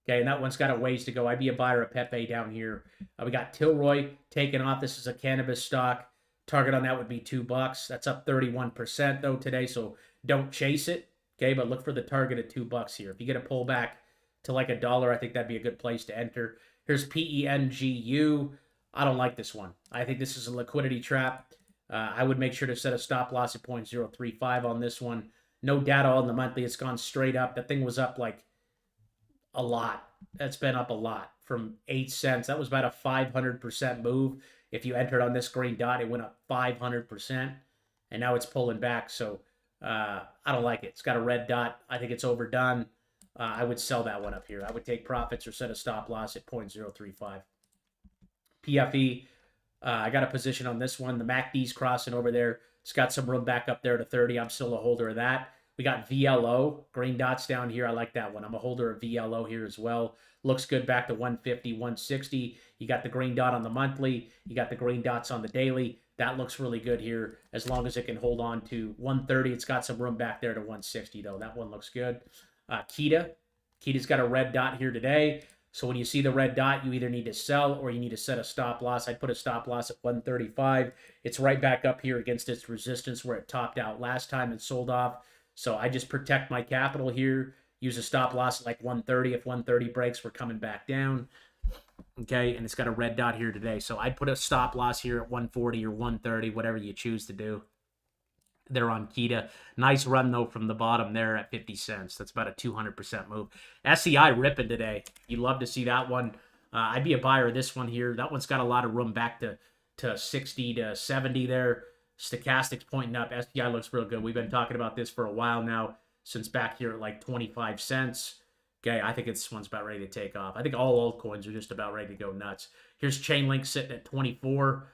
Okay, and that one's got a ways to go. I'd be a buyer of Pepe down here. We got Tilroy taking off. This is a cannabis stock. Target on that would be $2. That's up 31% though today, so don't chase it. Okay, but look for the target at $2 here. If you get a pullback to like $1, I think that'd be a good place to enter. Here's PENGU. I don't like this one. I think this is a liquidity trap. I would make sure to set a stop loss at 0.035 on this one. No data on the monthly. It's gone straight up. That thing was up like a lot. That's been up a lot from 8 cents. That was about a 500% move. If you entered on this green dot, it went up 500%. And now it's pulling back. So I don't like it. It's got a red dot. I think it's overdone. I would sell that one up here. I would take profits or set a stop loss at 0.035. PFE. I got a position on this one. The MACD's crossing over there. It's got some room back up there to 30. I'm still a holder of that. We got VLO. Green dots down here. I like that one. I'm a holder of VLO here as well. Looks good back to 150, 160. You got the green dot on the monthly. You got the green dots on the daily. That looks really good here as long as it can hold on to 130. It's got some room back there to 160, though. That one looks good. Kita. Kita's got a red dot here today. So when you see the red dot, you either need to sell or you need to set a stop loss. I'd put a stop loss at 135. It's right back up here against its resistance where it topped out last time and sold off. So I just protect my capital here. Use a stop loss at like 130. If 130 breaks, we're coming back down. Okay, and it's got a red dot here today. So I'd put a stop loss here at 140 or 130, whatever you choose to do. They're on Kita. Nice run, though, from the bottom there at 50 cents. That's about a 200% move. SEI ripping today. You'd love to see that one. I'd be a buyer of this one here. That one's got a lot of room back to 60 to 70 there. Stochastic's pointing up. SEI looks real good. We've been talking about this for a while now, since back here at like 25 cents. Okay, I think this one's about ready to take off. I think all altcoins are just about ready to go nuts. Here's Chainlink sitting at 24.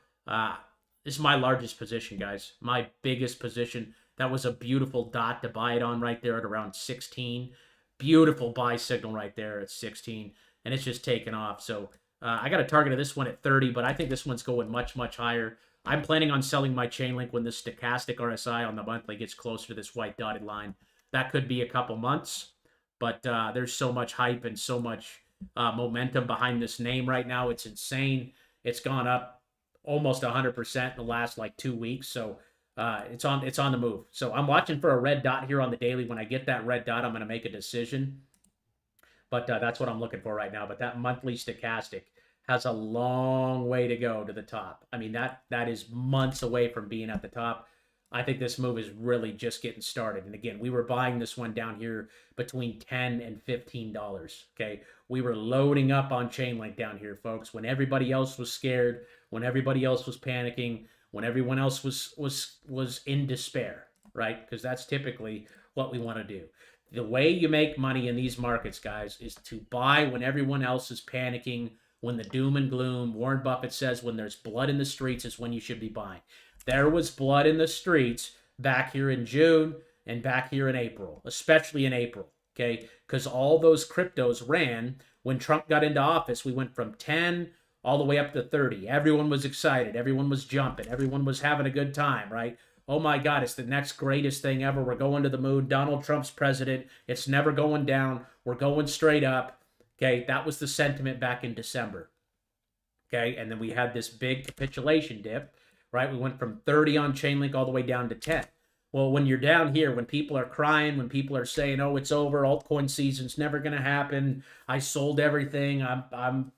This is my largest position, guys. My biggest position. That was a beautiful dot to buy it on right there at around 16. Beautiful buy signal right there at 16. And it's just taken off. So I got a target of this one at 30, but I think this one's going much, much higher. I'm planning on selling my Chainlink when this stochastic RSI on the monthly gets closer to this white dotted line. That could be a couple months, but there's so much hype and so much momentum behind this name right now. It's insane. It's gone up almost 100% in the last like 2 weeks. So it's on the move. So I'm watching for a red dot here on the daily. When I get that red dot, I'm going to make a decision. But that's what I'm looking for right now. But that monthly stochastic has a long way to go to the top. I mean, that is months away from being at the top. I think this move is really just getting started. And again, we were buying this one down here between $10 and $15. Okay. We were loading up on Chainlink down here, folks, when everybody else was scared, when everybody else was panicking, when everyone else was in despair, right? Because that's typically what we want to do. The way you make money in these markets, guys, is to buy when everyone else is panicking, when the doom and gloom. Warren Buffett says when there's blood in the streets is when you should be buying. There was blood in the streets back here in June and back here in April, especially in April, okay? Because all those cryptos ran when Trump got into office. We went from 10 all the way up to 30. Everyone was excited. Everyone was jumping. Everyone was having a good time, right? Oh my God, it's the next greatest thing ever. We're going to the moon. Donald Trump's president. It's never going down. We're going straight up. Okay, that was the sentiment back in December. Okay, and then we had this big capitulation dip, right? We went from 30 on Chainlink all the way down to 10. Well, when you're down here, when people are crying, when people are saying, oh, it's over, altcoin season's never going to happen, I sold everything, I'm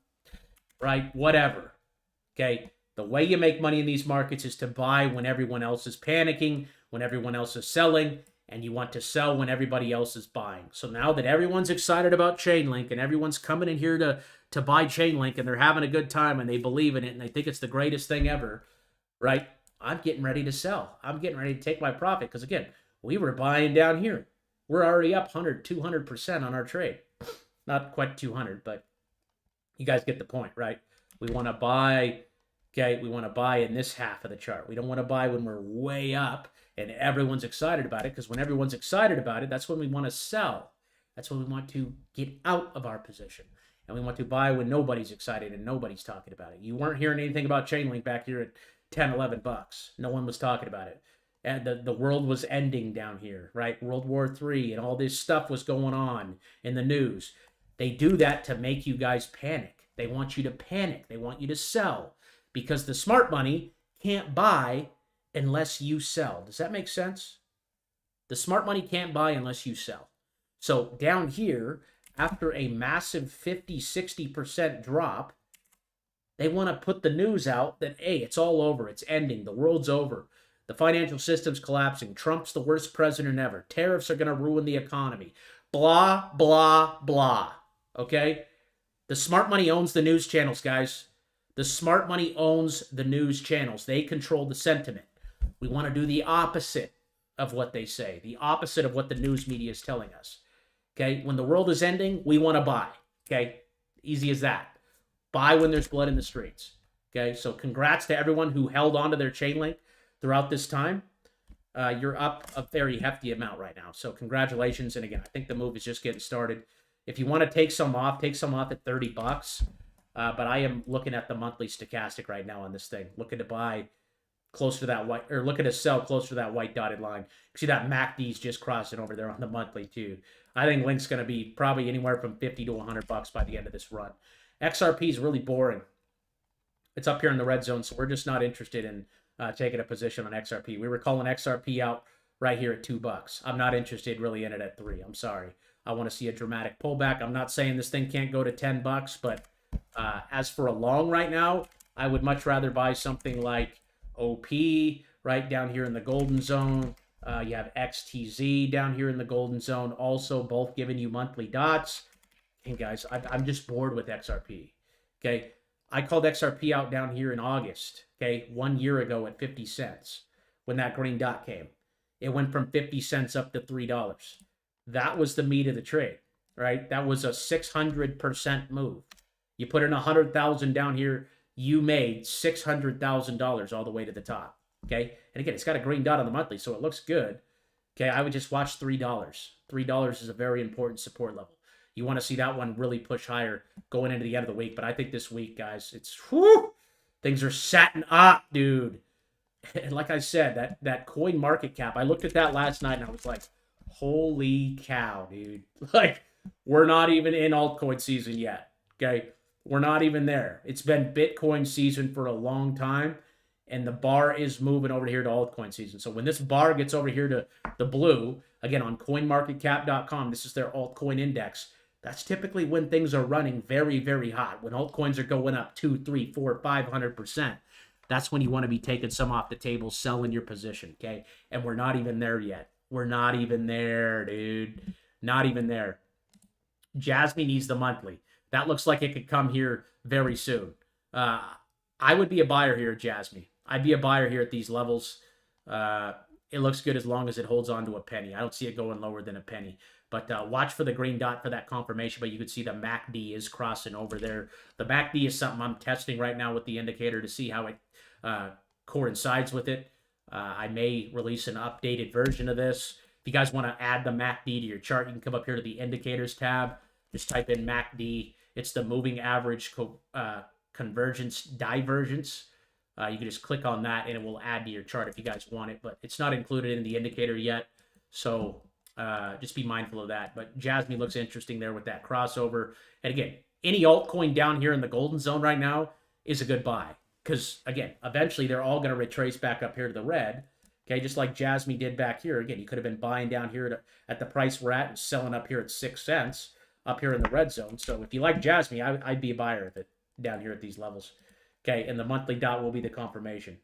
right, whatever. Okay, the way you make money in these markets is to buy when everyone else is panicking, when everyone else is selling, and you want to sell when everybody else is buying. So now that everyone's excited about Chainlink and everyone's coming in here to buy Chainlink and they're having a good time and they believe in it and they think it's the greatest thing ever, right? I'm getting ready to sell. I'm getting ready to take my profit because, again, we were buying down here. We're already up 100, 200% on our trade. Not quite 200, but you guys get the point, right? We want to buy, okay, we want to buy in this half of the chart. We don't want to buy when we're way up and everyone's excited about it, because when everyone's excited about it, that's when we want to sell. That's when we want to get out of our position. And we want to buy when nobody's excited and nobody's talking about it. You weren't hearing anything about Chainlink back here at 10, 11 bucks. No one was talking about it. And the world was ending down here, right? World War III and all this stuff was going on in the news. They do that to make you guys panic. They want you to panic. They want you to sell, because the smart money can't buy unless you sell. Does that make sense? The smart money can't buy unless you sell. So down here, after a massive 50, 60% drop, they want to put the news out that, hey, it's all over. It's ending. The world's over. The financial system's collapsing. Trump's the worst president ever. Tariffs are going to ruin the economy. Blah, blah, blah. Okay? The smart money owns the news channels, guys. The smart money owns the news channels. They control the sentiment. We want to do the opposite of what they say, the opposite of what the news media is telling us. Okay? When the world is ending, we want to buy. Okay? Easy as that. Buy when there's blood in the streets. Okay? So congrats to everyone who held on to their Chainlink throughout this time. You're up a very hefty amount right now. So congratulations. And again, I think the move is just getting started. If you want to take some off at 30 bucks. But I am looking at the monthly stochastic right now on this thing. Looking to buy close to that white, or looking to sell close to that white dotted line. See that MACD's just crossing over there on the monthly too. I think Link's going to be probably anywhere from 50 to 100 bucks by the end of this run. XRP is really boring. It's up here in the red zone, so we're just not interested in taking a position on XRP. We were calling XRP out right here at $2. I'm not interested really in it at 3. I'm sorry. I want to see a dramatic pullback. I'm not saying this thing can't go to $10, but as for a long right now, I would much rather buy something like OP right down here in the golden zone. You have XTZ down here in the golden zone, also both giving you monthly dots. And guys, I'm just bored with XRP. Okay, I called XRP out down here in August. Okay, 1 year ago at 50 cents when that green dot came. It went from 50 cents up to $3. That was the meat of the trade, right? That was a 600% move. You put in 100,000 down here, you made $600,000 all the way to the top. Okay, and again, it's got a green dot on the monthly, so it looks good. Okay, I would just watch $3. $3 is a very important support level. You want to see that one really push higher going into the end of the week, but I think this week, guys, it's whew, things are setting up, dude. And like I said, that coin market cap, I looked at that last night and I was like, holy cow, dude. Like, we're not even in altcoin season yet. Okay, we're not even there. It's been Bitcoin season for a long time, and the bar is moving over here to altcoin season. So when this bar gets over here to the blue, again, on coinmarketcap.com, this is their altcoin index. That's typically when things are running very, very hot. When altcoins are going up 2, 3, 4, 500%. that's when you want to be taking some off the table, selling your position, okay? And we're not even there yet. We're not even there, dude. Not even there. Jasmine needs the monthly. That looks like it could come here very soon. I would be a buyer here at Jasmine. I'd be a buyer here at these levels. It looks good as long as it holds on to a penny. I don't see it going lower than a penny. But watch for the green dot for that confirmation. But you can see the MACD is crossing over there. The MACD is something I'm testing right now with the indicator to see how it coincides with it. I may release an updated version of this. If you guys want to add the MACD to your chart, you can come up here to the indicators tab. Just type in MACD. It's the moving average convergence divergence. You can just click on that and it will add to your chart if you guys want it, but it's not included in the indicator yet. So just be mindful of that. But Jasmine looks interesting there with that crossover. And again, any altcoin down here in the golden zone right now is a good buy. Because again, eventually they're all going to retrace back up here to the red. Okay, just like Jasmine did back here. Again, you could have been buying down here at the price we're at and selling up here at 6 cents up here in the red zone. So if you like Jasmine, I'd be a buyer of it down here at these levels. Okay, and the monthly dot will be the confirmation.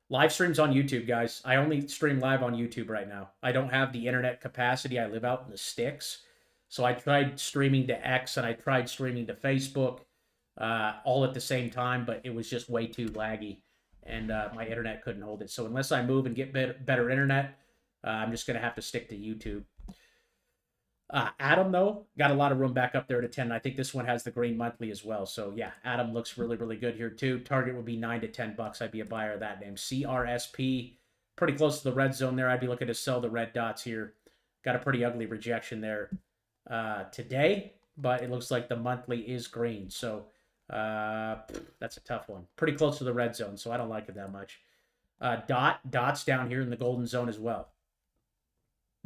Live streams on YouTube, guys. I only stream live on YouTube right now. I don't have the internet capacity. I live out in the sticks. So I tried streaming to X and I tried streaming to Facebook all at the same time, but it was just way too laggy. And my internet couldn't hold it. So unless I move and get better internet, I'm just going to have to stick to YouTube. Adam, though, got a lot of room back up there to 10. I think this one has the green monthly as well. So, yeah, Adam looks really, really good here, too. Target would be 9 to 10 bucks. I'd be a buyer of that name. CRSP, pretty close to the red zone there. I'd be looking to sell the red dots here. Got a pretty ugly rejection there today, but it looks like the monthly is green. So, that's a tough one. Pretty close to the red zone, so I don't like it that much. Dot's down here in the golden zone as well.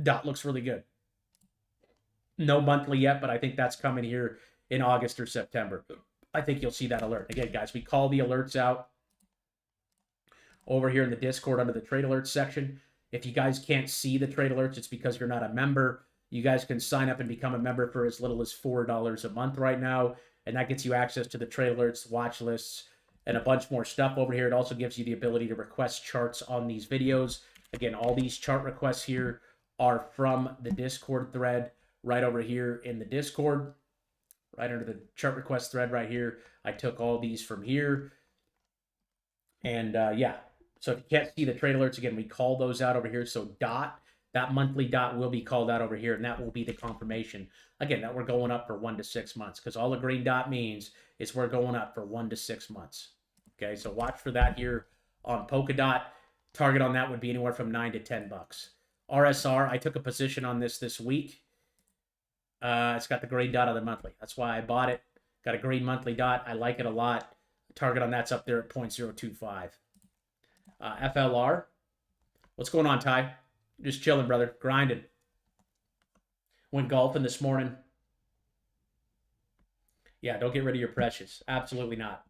Dot looks really good. No monthly yet, but I think that's coming here in August or September. I think you'll see that alert. Again, guys, we call the alerts out over here in the Discord under the trade alerts section. If you guys can't see the trade alerts, it's because you're not a member. You guys can sign up and become a member for as little as $4 a month right now, and that gets you access to the trade alerts, watch lists, and a bunch more stuff over here. It also gives you the ability to request charts on these videos. Again, all these chart requests here are from the Discord thread. Right over here in the Discord, right under the chart request thread right here. I took all these from here. And yeah, so if you can't see the trade alerts, again, we call those out over here. So dot, that monthly dot will be called out over here, and that will be the confirmation. Again, that we're going up for 1 to 6 months, because all the green dot means is we're going up for 1 to 6 months. Okay, so watch for that here on Polkadot. Target on that would be anywhere from 9 to 10 bucks. RSR, I took a position on this week. It's got the green dot on the monthly. That's why I bought it. Got a green monthly dot. I like it a lot. Target on that's up there at 0.025. FLR. What's going on, Ty? Just chilling, brother. Grinding. Went golfing this morning. Yeah, don't get rid of your precious. Absolutely not.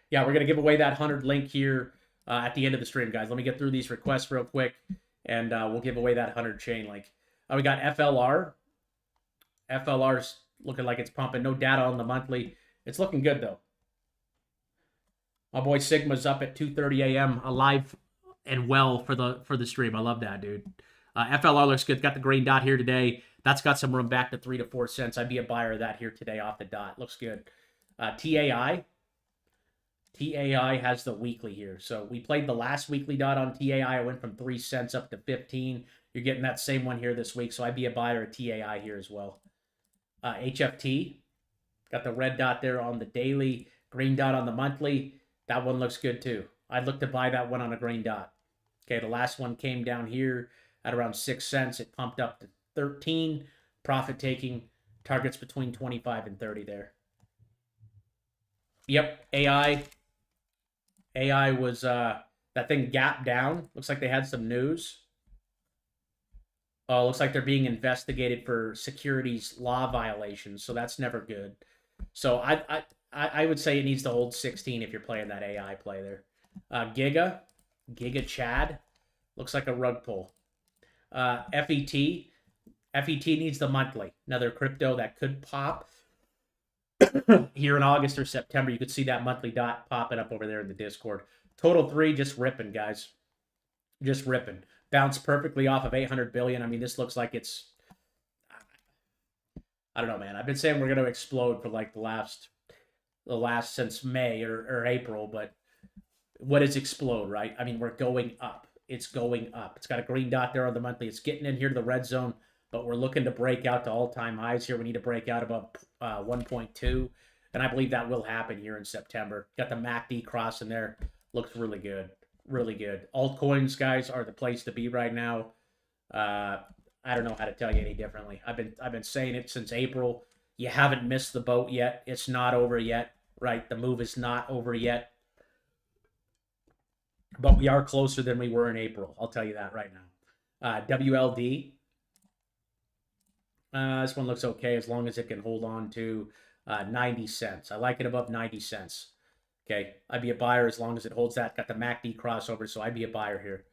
Yeah, we're going to give away that 100 link here at the end of the stream, guys. Let me get through these requests real quick, and we'll give away that 100 chain link. We got FLR. FLR's looking like it's pumping. No data on the monthly. It's looking good, though. My boy Sigma's up at 2:30 a.m. alive and well for the stream. I love that, dude. FLR looks good. Got the green dot here today. That's got some room back to 3 to 4 cents. I'd be a buyer of that here today off the dot. Looks good. TAI. TAI has the weekly here. So we played the last weekly dot on TAI. I went from 3 cents up to 15. You're getting that same one here this week. So I'd be a buyer of TAI here as well. HFT, got the red dot there on the daily, green dot on the monthly. That one looks good too. I'd look to buy that one on a green dot. Okay, the last one came down here at around 6 cents. It pumped up to 13. Profit taking, targets between 25 and 30 there. Yep, AI. AI was, that thing gapped down. Looks like they had some news. Looks like they're being investigated for securities law violations, so that's never good. So I would say it needs to hold 16 if you're playing that AI play there. Giga Chad, looks like a rug pull. FET needs the monthly. Another crypto that could pop. here in August or September. You could see that monthly dot popping up over there in the Discord. Total 3, just ripping, guys. Just ripping. Bounced perfectly off of 800 billion. I mean, this looks like it's, I don't know, man. I've been saying we're going to explode for like the last since May or April, but what is explode, right? I mean, we're going up. It's going up. It's got a green dot there on the monthly. It's getting in here to the red zone, but we're looking to break out to all-time highs here. We need to break out above 1.2, and I believe that will happen here in September. Got the MACD cross in there. Looks really good. Really good. Altcoins, guys, are the place to be right now. I don't know how to tell you any differently. I've been saying it since April. You haven't missed the boat yet. It's not over yet, right? The move is not over yet. But we are closer than we were in April. I'll tell you that right now. WLD. This one looks okay as long as it can hold on to 90 cents. I like it above 90 cents. Okay, I'd be a buyer as long as it holds that. Got the MACD crossover, so I'd be a buyer here.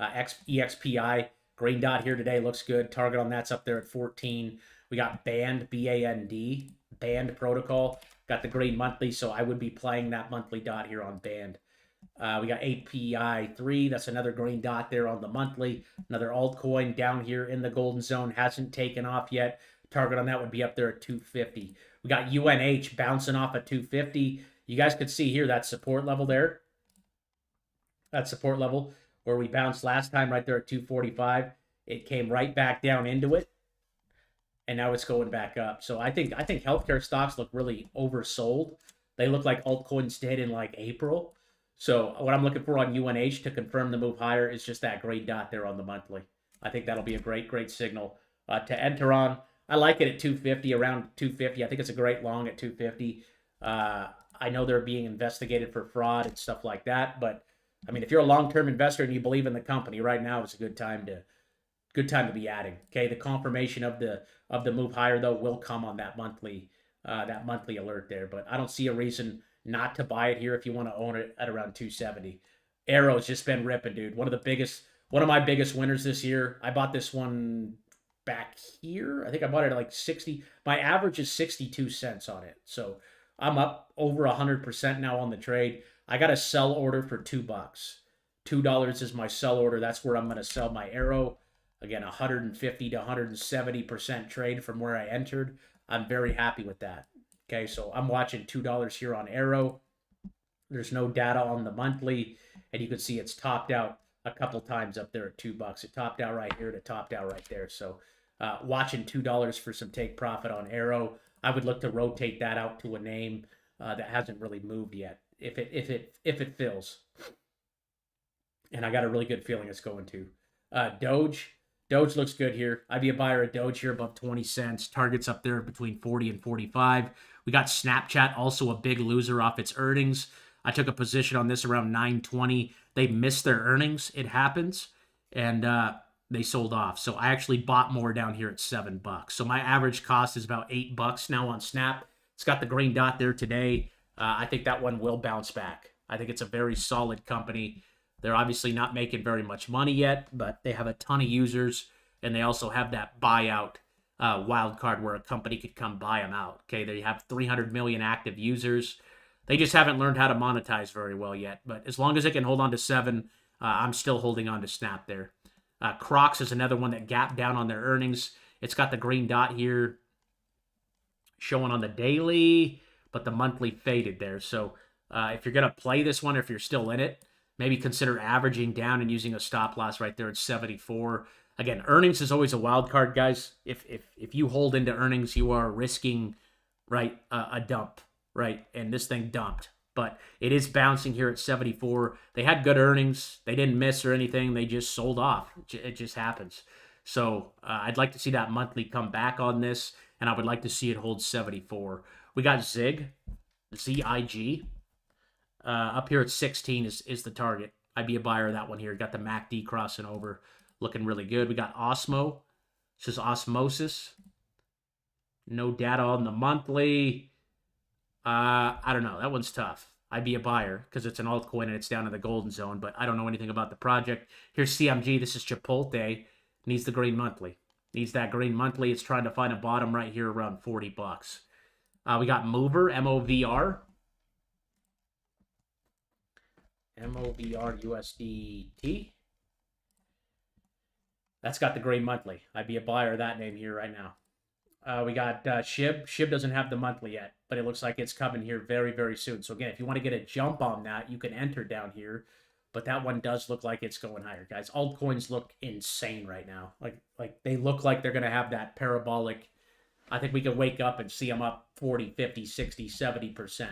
EXPI, green dot here today, looks good. Target on that's up there at 14. We got Band, B-A-N-D, Band Protocol. Got the green monthly, so I would be playing that monthly dot here on Band. We got API 3. That's another green dot there on the monthly. Another altcoin down here in the golden zone. Hasn't taken off yet. Target on that would be up there at 250. We got UNH bouncing off at 250. You guys could see here that support level there. That support level where we bounced last time right there at 245. It came right back down into it. And now it's going back up. So I think healthcare stocks look really oversold. They look like altcoins did in like April. So what I'm looking for on UNH to confirm the move higher is just that green dot there on the monthly. I think that'll be a great signal to enter on. I like it at 250, around 250. I think it's a great long at 250. I know they're being investigated for fraud and stuff like that, but I mean, if you're a long-term investor and you believe in the company, right now is a good time to be adding. Okay, the confirmation of the move higher though will come on that monthly alert there, but I don't see a reason not to buy it here if you want to own it at around 270. Arrow's just been ripping, dude. One of my biggest winners this year. I bought this one back here. I think I bought it at like 60. My average is 62 cents on it. So I'm up over 100% now on the trade. I got a sell order for $2. $2 is my sell order. That's where I'm going to sell my Arrow. Again, 150 to 170% trade from where I entered. I'm very happy with that. Okay, so I'm watching $2 here on Arrow. There's no data on the monthly, and you can see it's topped out a couple times up there at $2. It topped out right here, and it topped out right there. So watching $2 for some take profit on Arrow. I would look to rotate that out to a name that hasn't really moved yet, if it fills. And I got a really good feeling it's going to. Doge looks good here. I'd be a buyer at Doge here above 20 cents. Target's up there between 40 and 45. We got Snapchat, also a big loser off its earnings. I took a position on this around 920. They missed their earnings. It happens. And they sold off. So I actually bought more down here at $7. So my average cost is about $8 now on Snap. It's got the green dot there today. I think that one will bounce back. I think it's a very solid company. They're obviously not making very much money yet, but they have a ton of users, and they also have that buyout wild card where a company could come buy them out. Okay, they have 300 million active users. They just haven't learned how to monetize very well yet, but as long as it can hold on to 7, I'm still holding on to Snap there. Crocs is another one that gapped down on their earnings. It's got the green dot here showing on the daily, but the monthly faded there. So if you're going to play this one, if you're still in it, maybe consider averaging down and using a stop loss right there at 74. Again, earnings is always a wild card, guys. If you hold into earnings, you are risking, right, a dump, right? And this thing dumped. But it is bouncing here at 74. They had good earnings. They didn't miss or anything. They just sold off. It just happens. So I'd like to see that monthly come back on this, and I would like to see it hold 74. We got ZIG, Z-I-G. Up here at 16 is the target. I'd be a buyer of that one here. Got the MACD crossing over. Looking really good. We got Osmo. This is Osmosis. No data on the monthly. I don't know. That one's tough. I'd be a buyer because it's an altcoin and it's down in the golden zone, but I don't know anything about the project. Here's CMG. This is Chipotle. Needs the green monthly. Needs that green monthly. It's trying to find a bottom right here around $40. We got Mover, MOVR. MOVR USDT. That's got the gray monthly. I'd be a buyer of that name here right now. We got SHIB. SHIB doesn't have the monthly yet, but it looks like it's coming here very, very soon. So again, if you want to get a jump on that, you can enter down here. But that one does look like it's going higher, guys. Altcoins look insane right now. Like they look like they're going to have that parabolic. I think we could wake up and see them up 40, 50, 60, 70%.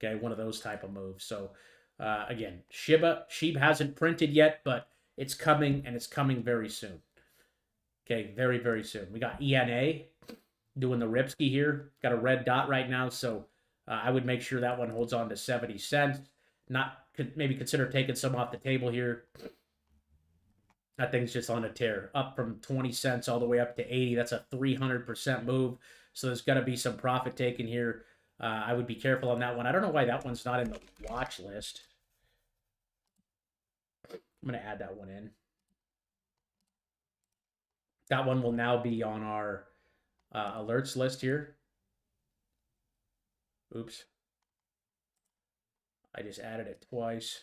Okay, one of those type of moves. So again, SHIB hasn't printed yet, but it's coming, and it's coming very soon. Okay, very, very soon. We got ENA doing the Ripsky here. Got a red dot right now, so I would make sure that one holds on to 70 cents. Maybe consider taking some off the table here. That thing's just on a tear. Up from 20 cents all the way up to 80. That's a 300% move. So there's got to be some profit taken here. I would be careful on that one. I don't know why that one's not in the watch list. I'm going to add that one in. That one will now be on our alerts list here. Oops. I just added it twice.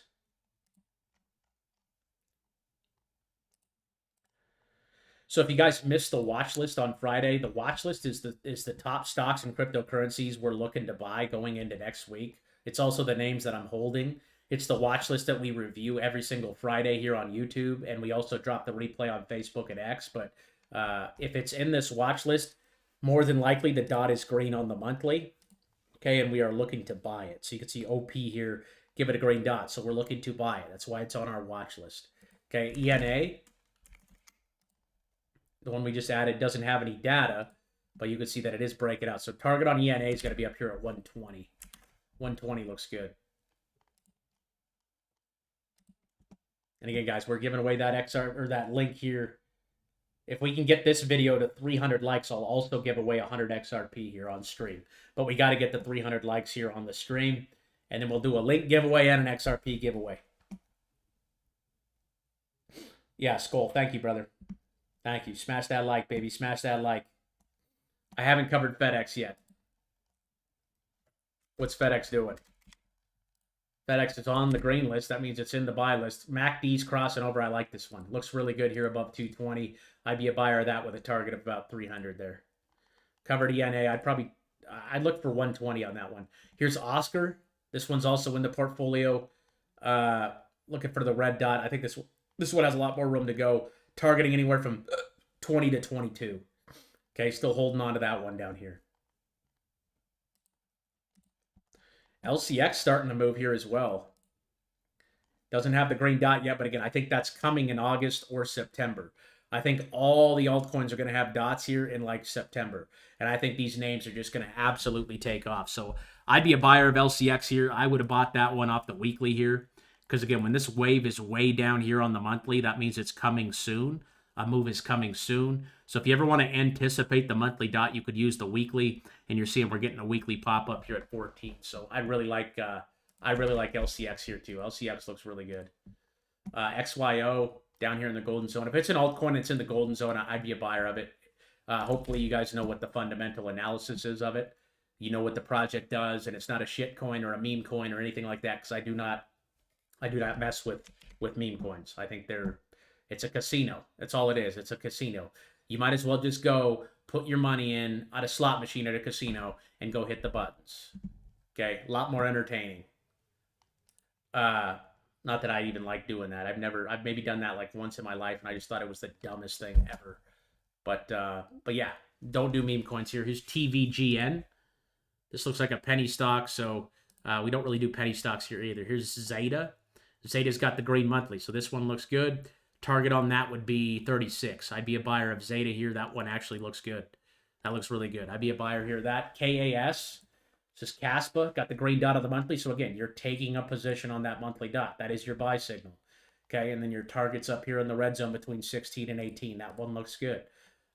So if you guys missed the watch list on Friday, the watch list is the top stocks and cryptocurrencies we're looking to buy going into next week. It's also the names that I'm holding. It's the watch list that we review every single Friday here on YouTube, and we also drop the replay on Facebook and X. But if it's in this watch list, more than likely the dot is green on the monthly. Okay, and we are looking to buy it. So you can see OP here, give it a green dot. So we're looking to buy it. That's why it's on our watch list. Okay, ENA, the one we just added, doesn't have any data, but you can see that it is breaking out. So target on ENA is going to be up here at 120. 120 looks good. And again, guys, we're giving away that XR or that link here. If we can get this video to 300 likes, I'll also give away 100 XRP here on stream. But we got to get the 300 likes here on the stream, and then we'll do a link giveaway and an XRP giveaway. Yeah, Skull, thank you, brother. Thank you. Smash that like, baby. Smash that like. I haven't covered FedEx yet. What's FedEx doing? FedEx is on the green list. That means it's in the buy list. MACD's crossing over. I like this one. Looks really good here above 220. I'd be a buyer of that with a target of about 300 there. Covered ENA. I'd look for 120 on that one. Here's Oscar. This one's also in the portfolio. Looking for the red dot. I think this one has a lot more room to go. Targeting anywhere from 20 to 22. Okay, still holding on to that one down here. LCX starting to move here as well. Doesn't have the green dot yet, but again, I think that's coming in August or September. I think all the altcoins are going to have dots here in like September. And I think these names are just going to absolutely take off. So I'd be a buyer of LCX here. I would have bought that one off the weekly here. Because again, when this wave is way down here on the monthly, that means it's coming soon. A move is coming soon. So if you ever want to anticipate the monthly dot, you could use the weekly, and you're seeing we're getting a weekly pop up here at 14. So I really like LCX here too. LCX looks really good. XYO down here in the golden zone. If it's an altcoin, it's in the golden zone. I'd be a buyer of it. Hopefully you guys know what the fundamental analysis is of it. You know what the project does, and it's not a shit coin or a meme coin or anything like that. Because I do not mess with meme coins. I think it's a casino. That's all it is. It's a casino. You might as well just go put your money in at a slot machine at a casino and go hit the buttons. Okay, a lot more entertaining. Not that I even like doing that. I've maybe done that like once in my life, and I just thought it was the dumbest thing ever. But yeah, don't do meme coins here. Here's TVGN. This looks like a penny stock, so we don't really do penny stocks here either. Here's Zeta. Zeta's got the green monthly, so this one looks good. Target on that would be 36. I'd be a buyer of Zeta here. That one actually looks good. That looks really good. I'd be a buyer here. That KAS, this is Caspa, got the green dot of the monthly. So again, you're taking a position on that monthly dot. That is your buy signal. Okay, and then your target's up here in the red zone between 16 and 18. That one looks good.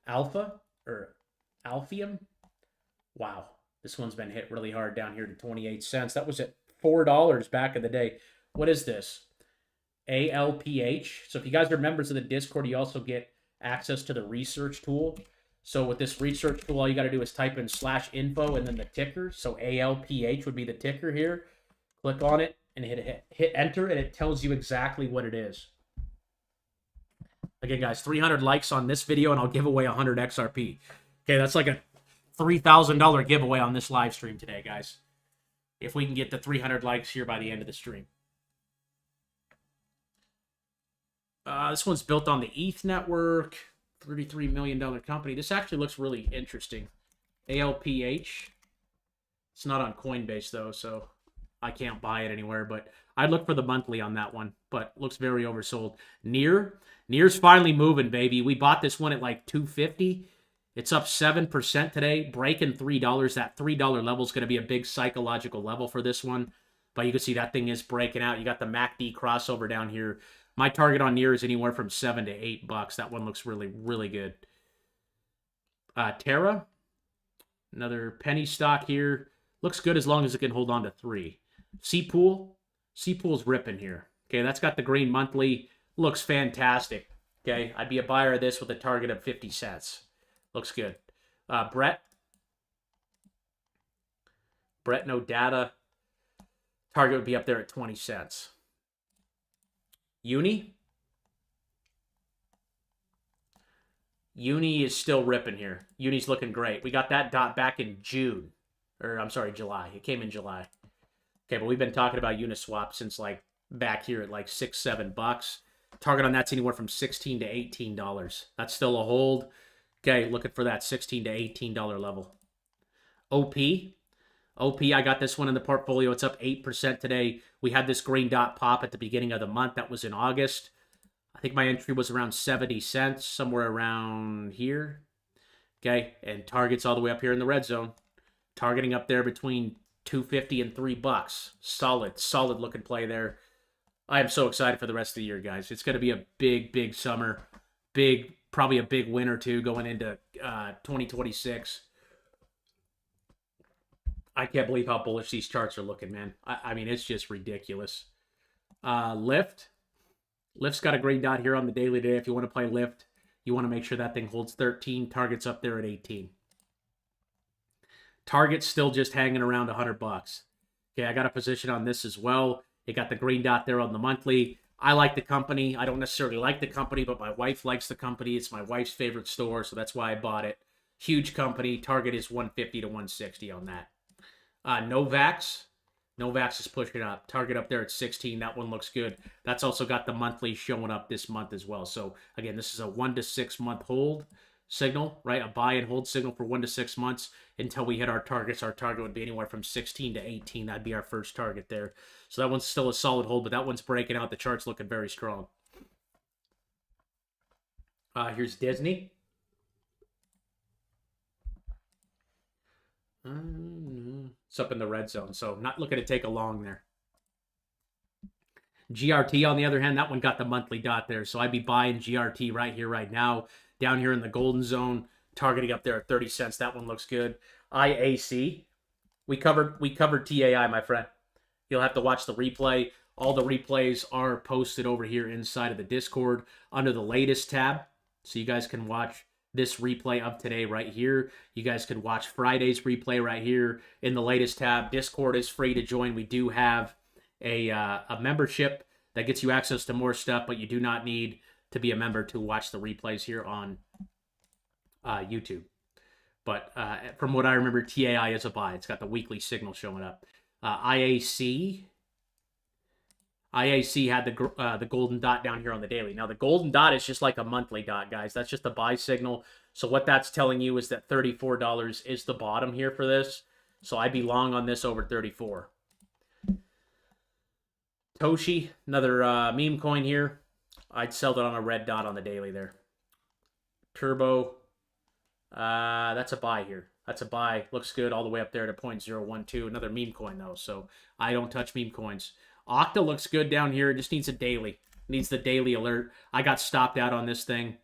Alpha, or Alphium. Wow, this one's been hit really hard down here to 28 cents. That was at $4 back in the day. What is this? ALPH. So if you guys are members of the Discord, you also get access to the research tool. So with this research tool, all you got to do is type in /info and then the ticker. So ALPH would be the ticker here. Click on it and hit enter, and it tells you exactly what it is. Again, guys, 300 likes on this video, and I'll give away 100 XRP. Okay, that's like a $3,000 giveaway on this live stream today, guys. If we can get to 300 likes here by the end of the stream. This one's built on the ETH network. $33 million company. This actually looks really interesting. ALPH. It's not on Coinbase, though, so I can't buy it anywhere, but I'd look for the monthly on that one, but looks very oversold. Near's finally moving, baby. We bought this one at like $250. It's up 7% today, breaking $3. That $3 level is going to be a big psychological level for this one, but you can see that thing is breaking out. You got the MACD crossover down here. My target on Near is anywhere from $7 to $8. That one looks really, really good. Terra, another penny stock here. Looks good as long as it can hold on to 3. Cpool's ripping here. Okay, that's got the green monthly. Looks fantastic. Okay, I'd be a buyer of this with a target of 50 cents. Looks good. Brett, no data. Target would be up there at 20 cents. Uni is still ripping here. Uni's looking great. We got that dot back in June. Or, I'm sorry, July. It came in July. Okay, but we've been talking about Uniswap since, like, back here at, like, $6, $7. Target on that's anywhere from $16 to $18. That's still a hold. Okay, looking for that $16 to $18 level. OP, I got this one in the portfolio. It's up 8% today. We had this green dot pop at the beginning of the month. That was in August. I think my entry was around 70 cents, somewhere around here. Okay, and target's all the way up here in the red zone. Targeting up there between $2.50 and $3. Solid looking play there. I am so excited for the rest of the year, guys. It's going to be a big summer. Probably a big win or two going into 2026. I can't believe how bullish these charts are looking, man. I mean, it's just ridiculous. Lyft. Lyft's got a green dot here on the daily today. If you want to play Lyft, you want to make sure that thing holds 13. Target's up there at 18. Target's still just hanging around $100. Okay, I got a position on this as well. It got the green dot there on the monthly. I like the company. I don't necessarily like the company, but my wife likes the company. It's my wife's favorite store, so that's why I bought it. Huge company. Target is 150 to 160 on that. Novax is pushing up. Target up there at 16. That one looks good. That's also got the monthly showing up this month as well. So, again, this is a 1 to 6 month hold signal, right? A buy and hold signal for 1 to 6 months until we hit our targets. Our target would be anywhere from 16 to 18. That'd be our first target there. So that one's still a solid hold, but that one's breaking out. The chart's looking very strong. Here's Disney. It's up in the red zone, so not looking to take a long there. GRT, on the other hand, that one got the monthly dot there, so I'd be buying GRT right here, right now. Down here in the golden zone, targeting up there at 30 cents. That one looks good. IAC. We covered TAI, my friend. You'll have to watch the replay. All the replays are posted over here inside of the Discord under the latest tab. So you guys can watch this replay of today right here. You guys can watch Friday's replay right here in the latest tab. Discord is free to join. We do have a membership that gets you access to more stuff, but you do not need to be a member to watch the replays here on YouTube. But from what I remember, TAI is a buy. It's got the weekly signal showing up. IAC had the golden dot down here on the daily. Now, the golden dot is just like a monthly dot, guys. That's just a buy signal. So what that's telling you is that $34 is the bottom here for this. So I'd be long on this over 34. Toshi, another meme coin here. I'd sell it on a red dot on the daily there. Turbo, that's a buy here. That's a buy. Looks good all the way up there to 0.012. Another meme coin, though, so I don't touch meme coins. Octa looks good down here. It just needs a daily. Needs the daily alert. I got stopped out on this thing.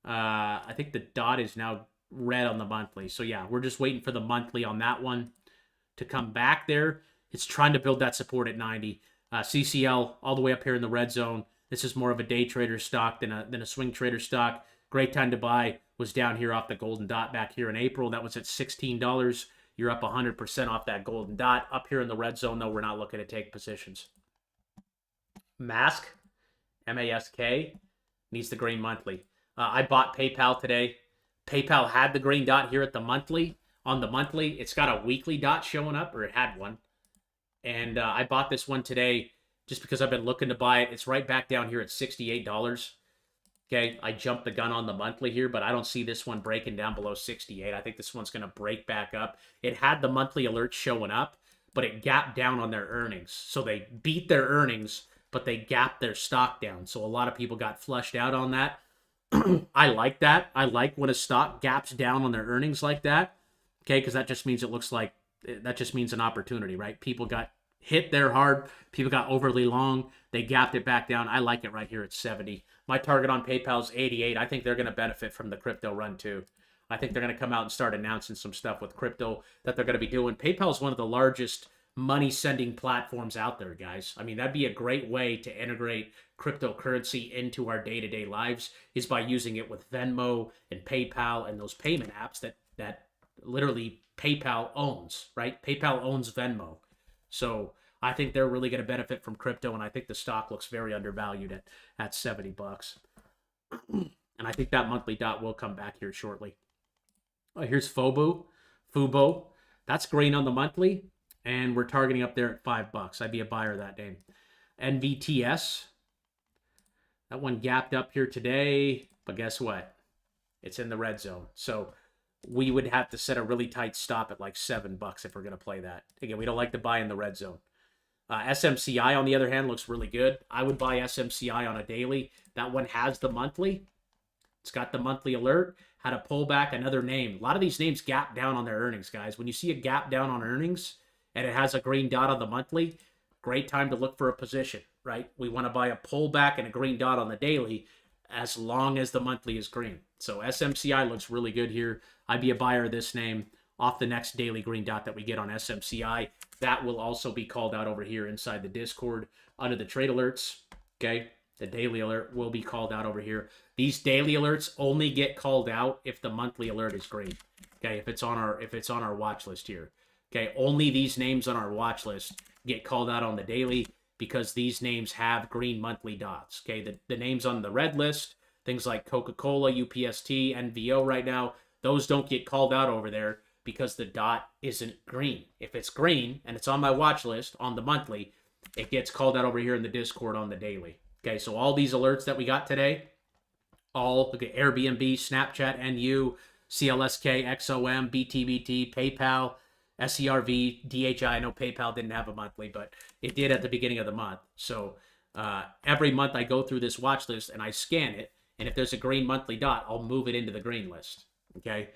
I think the dot is now red on the monthly. So, yeah, we're just waiting for the monthly on that one to come back there. It's trying to build that support at 90. CCL all the way up here in the red zone. This is more of a day trader stock than a swing trader stock. Great time to buy was down here off the golden dot back here in April. That was at $16. You're up 100% off that golden dot. Up here in the red zone, though, we're not looking to take positions. Mask, M-A-S-K, needs the green monthly. I bought PayPal today. PayPal had the green dot here at the monthly. On the monthly, it's got a weekly dot showing up, or it had one. And I bought this one today just because I've been looking to buy it. It's right back down here at $68. Okay, I jumped the gun on the monthly here, but I don't see this one breaking down below 68. I think this one's going to break back up. It had the monthly alert showing up, but it gapped down on their earnings. So they beat their earnings, but they gapped their stock down. So a lot of people got flushed out on that. I like that. I like when a stock gaps down on their earnings like that. Okay, because that just means that just means an opportunity, right? People got hit there hard. People got overly long. They gapped it back down. I like it right here at 70. My target on PayPal is 88. I think they're going to benefit from the crypto run too. I think they're going to come out and start announcing some stuff with crypto that they're going to be doing. PayPal is one of the largest money sending platforms out there, guys. I mean, that'd be a great way to integrate cryptocurrency into our day-to-day lives, is by using it with Venmo and PayPal and those payment apps that literally PayPal owns, right? PayPal owns Venmo. So I think they're really going to benefit from crypto, and I think the stock looks very undervalued at $70. And I think that monthly dot will come back here shortly. Here's Fubo. That's green on the monthly, and we're targeting up there at $5. I'd be a buyer of that name. NVTS. That one gapped up here today, but guess what? It's in the red zone. So we would have to set a really tight stop at like $7 if we're going to play that. Again, we don't like to buy in the red zone. SMCI, on the other hand, looks really good. I would buy SMCI on a daily. That one has the monthly. It's got the monthly alert. Had a pullback, another name. A lot of these names gap down on their earnings, guys. When you see a gap down on earnings and it has a green dot on the monthly, great time to look for a position, right? We want to buy a pullback and a green dot on the daily as long as the monthly is green. So SMCI looks really good here. I'd be a buyer of this name off the next daily green dot that we get on SMCI. That will also be called out over here inside the Discord under the trade alerts. Okay, the daily alert will be called out over here. These daily alerts only get called out if the monthly alert is green. Okay, if it's on our watch list here. Okay, only these names on our watch list get called out on the daily because these names have green monthly dots. Okay, the names on the red list, things like Coca-Cola, UPST, NVO right now, those don't get called out over there because the dot isn't green. If it's green and it's on my watch list on the monthly, it gets called out over here in the Discord on the daily. Okay, so all these alerts that we got today, all look at Airbnb, Snapchat, NU, CLSK, XOM, BTBT, PayPal, SERV, DHI. I know PayPal didn't have a monthly, but it did at the beginning of the month. So every month I go through this watch list and I scan it, and if there's a green monthly dot, I'll move it into the green list. Okay,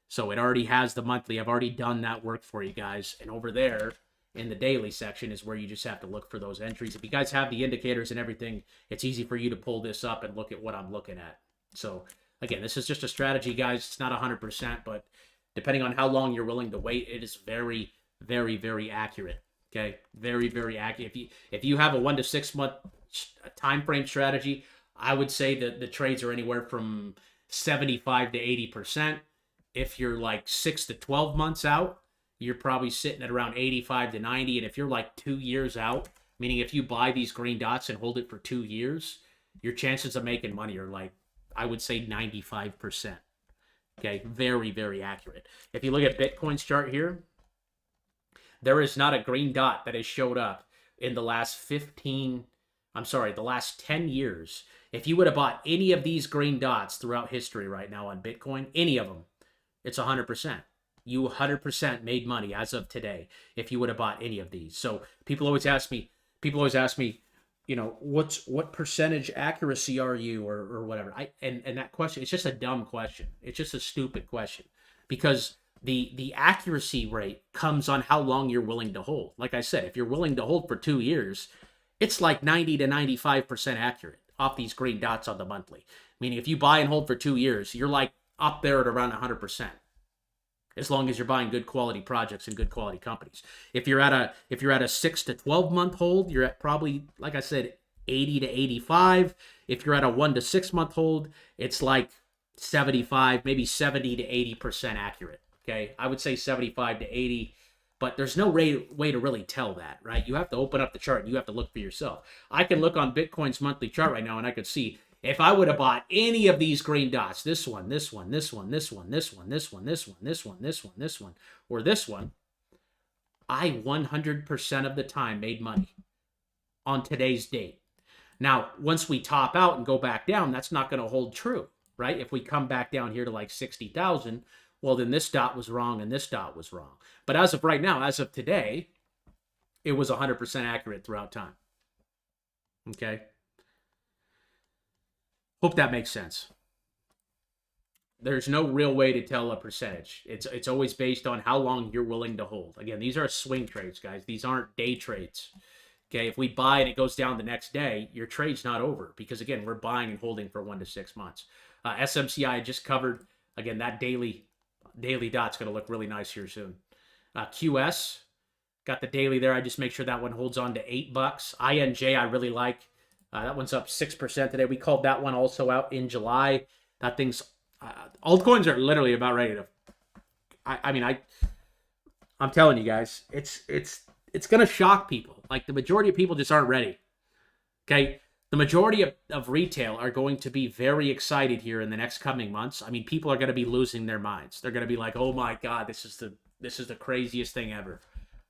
so it already has the monthly. I've already done that work for you guys, and over there in the daily section is where you just have to look for those entries. If you guys have the indicators and everything, it's easy for you to pull this up and look at what I'm looking at. So again, this is just a strategy, guys. It's not 100%, but depending on how long you're willing to wait, it is very, very, very accurate. Okay, very, very accurate. If you have a 1 to 6 month time frame strategy, I would say that the trades are anywhere from 75 to 80%. If you're like 6 to 12 months out, you're probably sitting at around 85 to 90. And if you're like 2 years out, meaning if you buy these green dots and hold it for 2 years, your chances of making money are like, I would say 95%. Okay, very, very accurate. If you look at Bitcoin's chart here, there is not a green dot that has showed up in the last the last 10 years. If you would have bought any of these green dots throughout history right now on Bitcoin, any of them, it's 100%. You 100% made money as of today if you would have bought any of these. So people always ask me, you know, what percentage accuracy are you or whatever. And that question, it's just a dumb question. It's just a stupid question because the accuracy rate comes on how long you're willing to hold. Like I said, if you're willing to hold for 2 years, it's like 90 to 95% accurate off these green dots on the monthly. Meaning if you buy and hold for 2 years, you're like up there at around 100%. As long as you're buying good quality projects and good quality companies. If you're at a 6 to 12 month hold, you're at probably, like I said, 80 to 85. If you're at a 1 to 6 month hold, it's like 75, maybe 70 to 80% accurate. Okay, I would say 75 to 80, but there's no way to really tell that, right? You have to open up the chart and you have to look for yourself. I can look on Bitcoin's monthly chart right now and I could see if I would have bought any of these green dots, this one, this one, this one, this one, this one, this one, this one, this one, this one, this one, or this one, I 100% of the time made money on today's date. Now, once we top out and go back down, that's not going to hold true, right? If we come back down here to like 60,000, well, then this dot was wrong and this dot was wrong. But as of right now, as of today, it was 100% accurate throughout time. Okay? Hope that makes sense. There's no real way to tell a percentage. It's always based on how long you're willing to hold. Again, these are swing trades, guys. These aren't day trades. Okay, if we buy and it goes down the next day, your trade's not over because, again, we're buying and holding for 1 to 6 months. SMCI I just covered. Again, that daily dot's going to look really nice here soon. QS, got the daily there. I just make sure that one holds on to $8. INJ I really like. That one's up 6% today. We called that one also out in July. That thing's altcoins are literally about ready to. I'm telling you guys, it's gonna shock people. Like the majority of people just aren't ready. Okay, the majority of retail are going to be very excited here in the next coming months. I mean, people are going to be losing their minds. They're going to be like, "Oh my God, this is the craziest thing ever,"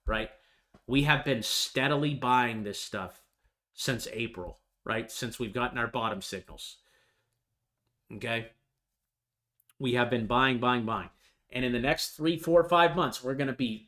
right? We have been steadily buying this stuff since April, right? Since we've gotten our bottom signals. Okay, we have been buying, and in the next 3, 4, 5 months,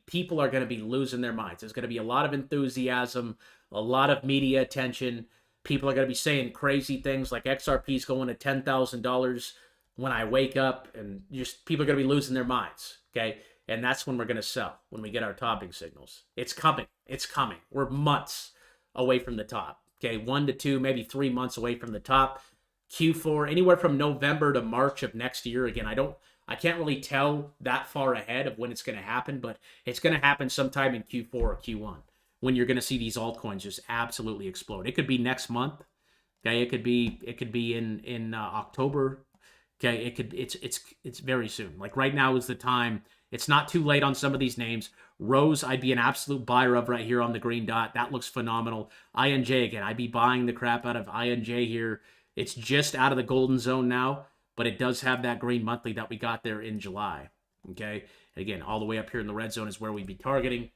people are going to be losing their minds. There's going to be a lot of enthusiasm, a lot of media attention. People are going to be saying crazy things like XRP's going to $10,000 when I wake up, and just people are going to be losing their minds, okay? And that's when we're going to sell, when we get our topping signals. It's coming. It's coming. We're months away from the top, okay? 1 to 2, maybe 3 months away from the top. Q4, anywhere from November to March of next year. Again, I can't really tell that far ahead of when it's going to happen, but it's going to happen sometime in Q4 or Q1. When you're going to see these altcoins just absolutely explode. It could be next month. Okay, it could be in October. Okay, it's very soon. Like right now is the time. It's not too late on some of these names. Rose, I'd be an absolute buyer of right here on the green dot. That looks phenomenal. INJ again, I'd be buying the crap out of INJ here. It's just out of the golden zone now, but it does have that green monthly that we got there in July. Okay, and again, all the way up here in the red zone is where we'd be targeting.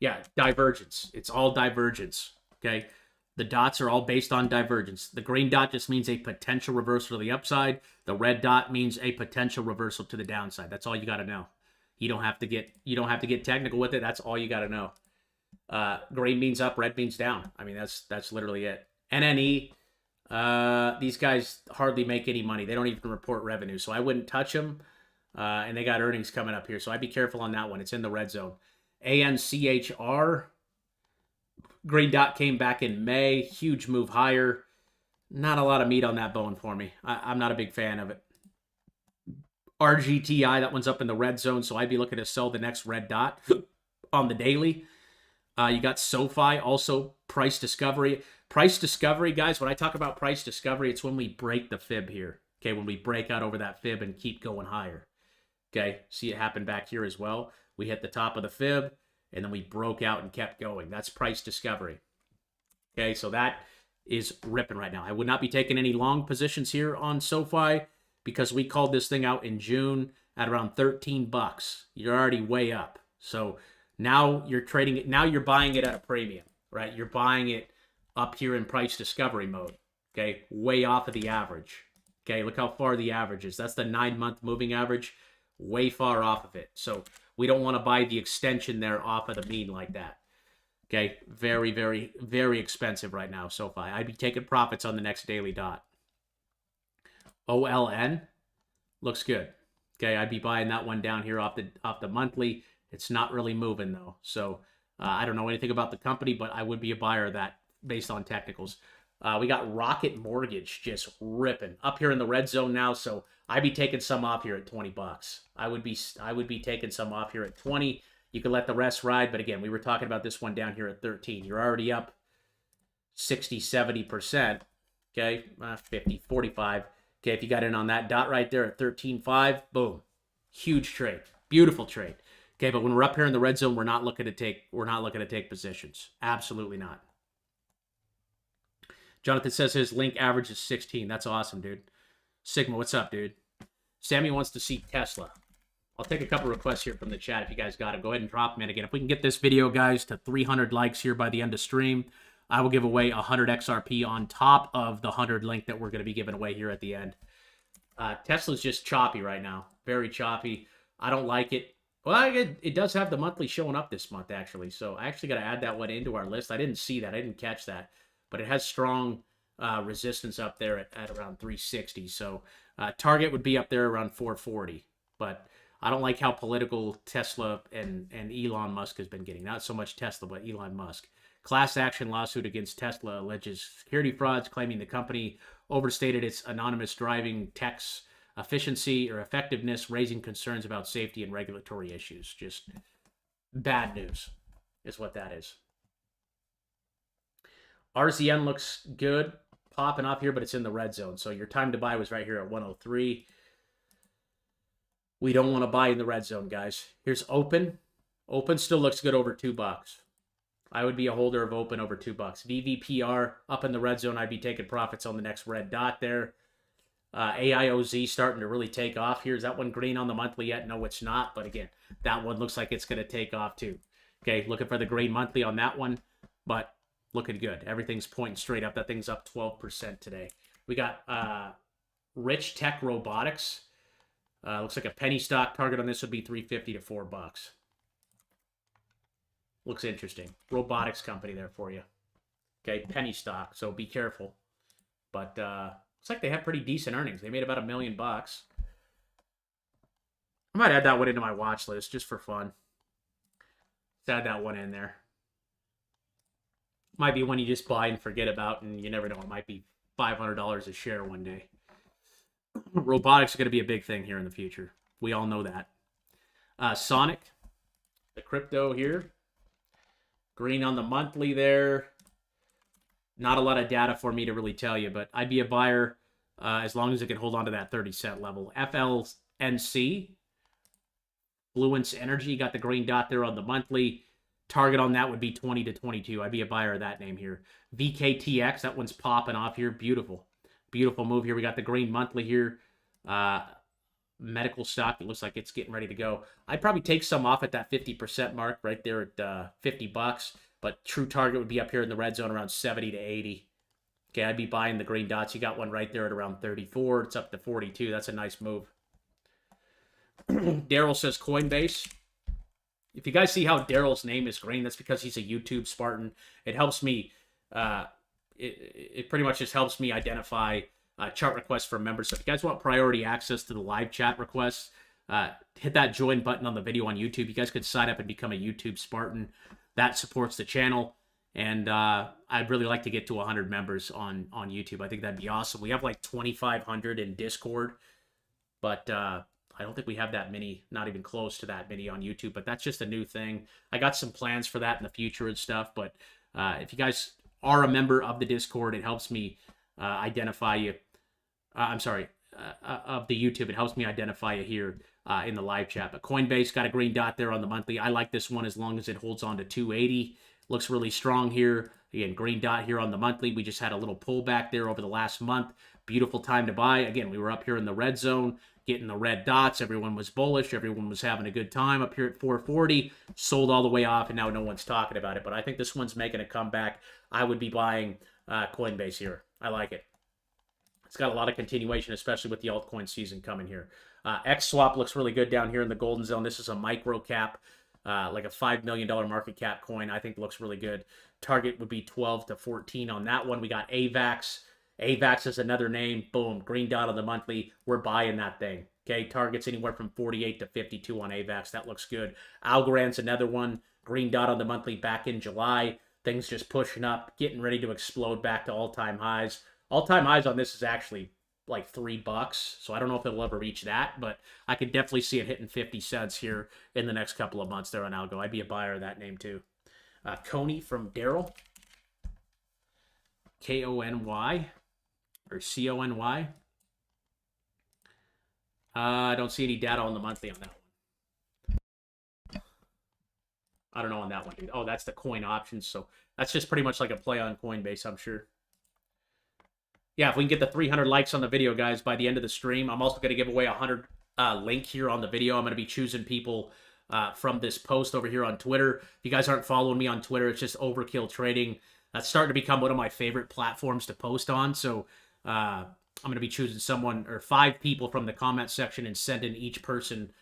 Yeah, divergence. It's all divergence, okay? The dots are all based on divergence. The green dot just means a potential reversal to the upside. The red dot means a potential reversal to the downside. That's all you got to know. You don't have to get technical with it. That's all you got to know. Green means up, red means down. I mean, that's literally it. NNE, these guys hardly make any money. They don't even report revenue, so I wouldn't touch them. And they got earnings coming up here, so I'd be careful on that one. It's in the red zone. ANCHR, green dot came back in May, huge move higher. Not a lot of meat on that bone for me. I'm not a big fan of it. RGTI, that one's up in the red zone, so I'd be looking to sell the next red dot on the daily. You got SoFi, also price discovery. Price discovery, guys, when I talk about price discovery, it's when we break the fib here. Okay, when we break out over that fib and keep going higher. Okay, see it happen back here as well. We hit the top of the fib, and then we broke out and kept going. That's price discovery. Okay, so that is ripping right now. I would not be taking any long positions here on SoFi because we called this thing out in June at around $13. You're already way up. So now you're trading it. Now you're buying it at a premium, right? You're buying it up here in price discovery mode. Okay, way off of the average. Okay, look how far the average is. That's the 9-month moving average. Way far off of it. So we don't want to buy the extension there off of the mean like that. Okay, very, very, very expensive right now, SoFi. I'd be taking profits on the next daily dot. OLN looks good. Okay, I'd be buying that one down here off the monthly. It's not really moving though. So I don't know anything about the company, but I would be a buyer of that based on technicals. We got Rocket Mortgage just ripping up here in the red zone now. So I'd be taking some off here at $20. I would be taking some off here at 20. You can let the rest ride, but again, we were talking about this one down here at 13. You're already up 60, 70%. Okay, 50, 45. Okay, if you got in on that dot right there at 13.5, boom, huge trade, beautiful trade. Okay, but when we're up here in the red zone, we're not looking to take positions. Absolutely not. Jonathan says his link average is 16. That's awesome, dude. Sigma, what's up, dude? Sammy wants to see Tesla. I'll take a couple requests here from the chat if you guys got it. Go ahead and drop them in again. If we can get this video, guys, to 300 likes here by the end of stream, I will give away 100 XRP on top of the 100 link that we're going to be giving away here at the end. Tesla's just choppy right now. Very choppy. I don't like it. Well, it does have the monthly showing up this month, actually. So I actually got to add that one into our list. I didn't see that. I didn't catch that. But it has strong resistance up there at around 360. So target would be up there around 440. But I don't like how political Tesla and Elon Musk has been getting. Not so much Tesla, but Elon Musk. Class action lawsuit against Tesla alleges security frauds, claiming the company overstated its anonymous driving tech's efficiency or effectiveness, raising concerns about safety and regulatory issues. Just bad news is what that is. RZN looks good, popping off here, but it's in the red zone. So your time to buy was right here at 103. We don't want to buy in the red zone, guys. Here's Open. Open still looks good over $2. I would be a holder of Open over $2. VVPR up in the red zone. I'd be taking profits on the next red dot there. AIOZ starting to really take off here. Is that one green on the monthly yet? No, it's not. But again, that one looks like it's going to take off too. Okay, looking for the green monthly on that one. But looking good. Everything's pointing straight up. That thing's up 12% today. We got Rich Tech Robotics. Looks like a penny stock. Target on this would be $3.50 to $4. Looks interesting. Robotics company there for you. Okay, penny stock, so be careful. But looks like they have pretty decent earnings. They made about $1 million. I might add that one into my watch list just for fun. Let's add that one in there. Might be one you just buy and forget about, and you never know. It might be $500 a share one day. Robotics are going to be a big thing here in the future. We all know that. Sonic, the crypto here. Green on the monthly there. Not a lot of data for me to really tell you, but I'd be a buyer as long as it can hold on to that 30-cent level. FLNC, Fluence Energy, got the green dot there on the monthly. Target on that would be 20 to 22. I'd be a buyer of that name here. VKTX, that one's popping off here. Beautiful. Beautiful move here. We got the green monthly here. Medical stock. It looks like it's getting ready to go. I'd probably take some off at that 50% mark right there at $50. But true target would be up here in the red zone around 70 to 80. Okay, I'd be buying the green dots. You got one right there at around 34. It's up to 42. That's a nice move. Daryl says Coinbase. If you guys see how Daryl's name is green, that's because he's a YouTube Spartan. It helps me. It pretty much just helps me identify chart requests from members. So if you guys want priority access to the live chat requests, hit that join button on the video on YouTube. You guys could sign up and become a YouTube Spartan. That supports the channel. And I'd really like to get to 100 members on YouTube. I think that'd be awesome. We have like 2,500 in Discord, but I don't think we have that many, not even close to that many on YouTube. But that's just a new thing. I got some plans for that in the future and stuff. But if you guys are a member of the Discord, it helps me identify you. Of the YouTube, it helps me identify you here in the live chat. But Coinbase got a green dot there on the monthly. I like this one as long as it holds on to 280. Looks really strong here. Again, green dot here on the monthly. We just had a little pullback there over the last month. Beautiful time to buy. Again, we were up here in the red zone, getting the red dots. Everyone was bullish. Everyone was having a good time up here at 440. Sold all the way off, and now no one's talking about it. But I think this one's making a comeback. I would be buying Coinbase here. I like it. It's got a lot of continuation, especially with the altcoin season coming here. XSwap looks really good down here in the golden zone. This is a micro cap, like a $5 million market cap coin. I think looks really good. Target would be 12 to 14 on that one. We got AVAX. AVAX is another name. Boom. Green dot on the monthly. We're buying that thing. Okay. Targets anywhere from 48 to 52 on AVAX. That looks good. Algorand's another one. Green dot on the monthly back in July. Things just pushing up, getting ready to explode back to all-time highs. All-time highs on this is actually like $3, so I don't know if it'll ever reach that, but I could definitely see it hitting 50 cents here in the next couple of months there on Algo. I'd be a buyer of that name too. Coney from Daryl. Kony. or CONY. I don't see any data on the monthly on that one. I don't know on that one, dude. Oh, that's the coin options. So that's just pretty much like a play on Coinbase, I'm sure. Yeah, if we can get the 300 likes on the video, guys, by the end of the stream, I'm also going to give away a 100 link here on the video. I'm going to be choosing people from this post over here on Twitter. If you guys aren't following me on Twitter, it's just Overkill Trading. That's starting to become one of my favorite platforms to post on. So I'm going to be choosing someone or 5 people from the comment section and sending each person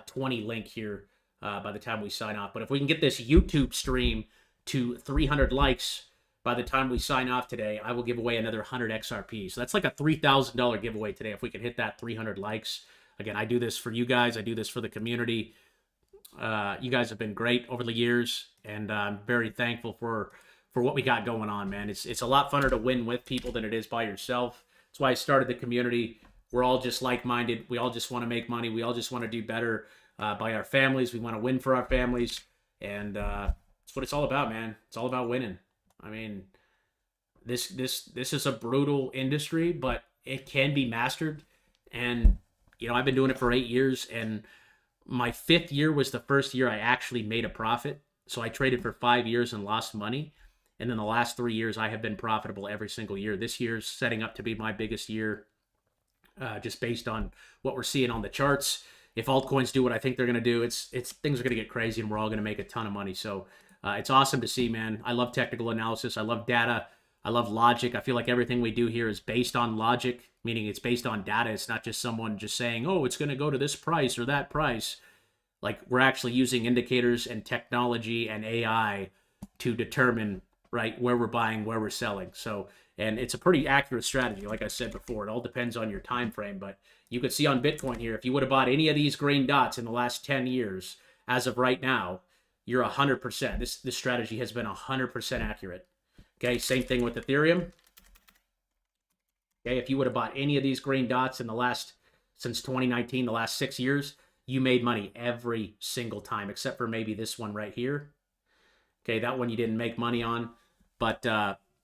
20 link here by the time we sign off. But if we can get this YouTube stream to 300 likes by the time we sign off today, I will give away another 100 XRP. So that's like a $3,000 giveaway today if we can hit that 300 likes. Again, I do this for you guys. I do this for the community. You guys have been great over the years, and I'm very thankful for what we got going on, man. It's a lot funner to win with people than it is by yourself. That's why I started the community. We're all just like-minded. We all just want to make money. We all just want to do better by our families. We want to win for our families, and that's what it's all about, man. It's all about winning. I mean, this is a brutal industry, but it can be mastered. And you know, I've been doing it for 8 years, and my 5th year was the first year I actually made a profit. So I traded for 5 years and lost money. And then the last 3 years, I have been profitable every single year. This year's setting up to be my biggest year, just based on what we're seeing on the charts. If altcoins do what I think they're going to do, it's things are going to get crazy, and we're all going to make a ton of money. So it's awesome to see, man. I love technical analysis. I love data. I love logic. I feel like everything we do here is based on logic, meaning it's based on data. It's not just someone just saying, oh, it's going to go to this price or that price. Like, we're actually using indicators and technology and AI to determine, right, where we're buying, where we're selling. So, and it's a pretty accurate strategy. Like I said before, it all depends on your time frame. But you could see on Bitcoin here, if you would have bought any of these green dots in the last 10 years, as of right now, you're 100%. This strategy has been 100% accurate. Okay, same thing with Ethereum. Okay, if you would have bought any of these green dots in the last, since 2019, the last 6 years, you made money every single time, except for maybe this one right here. Okay, that one you didn't make money on. But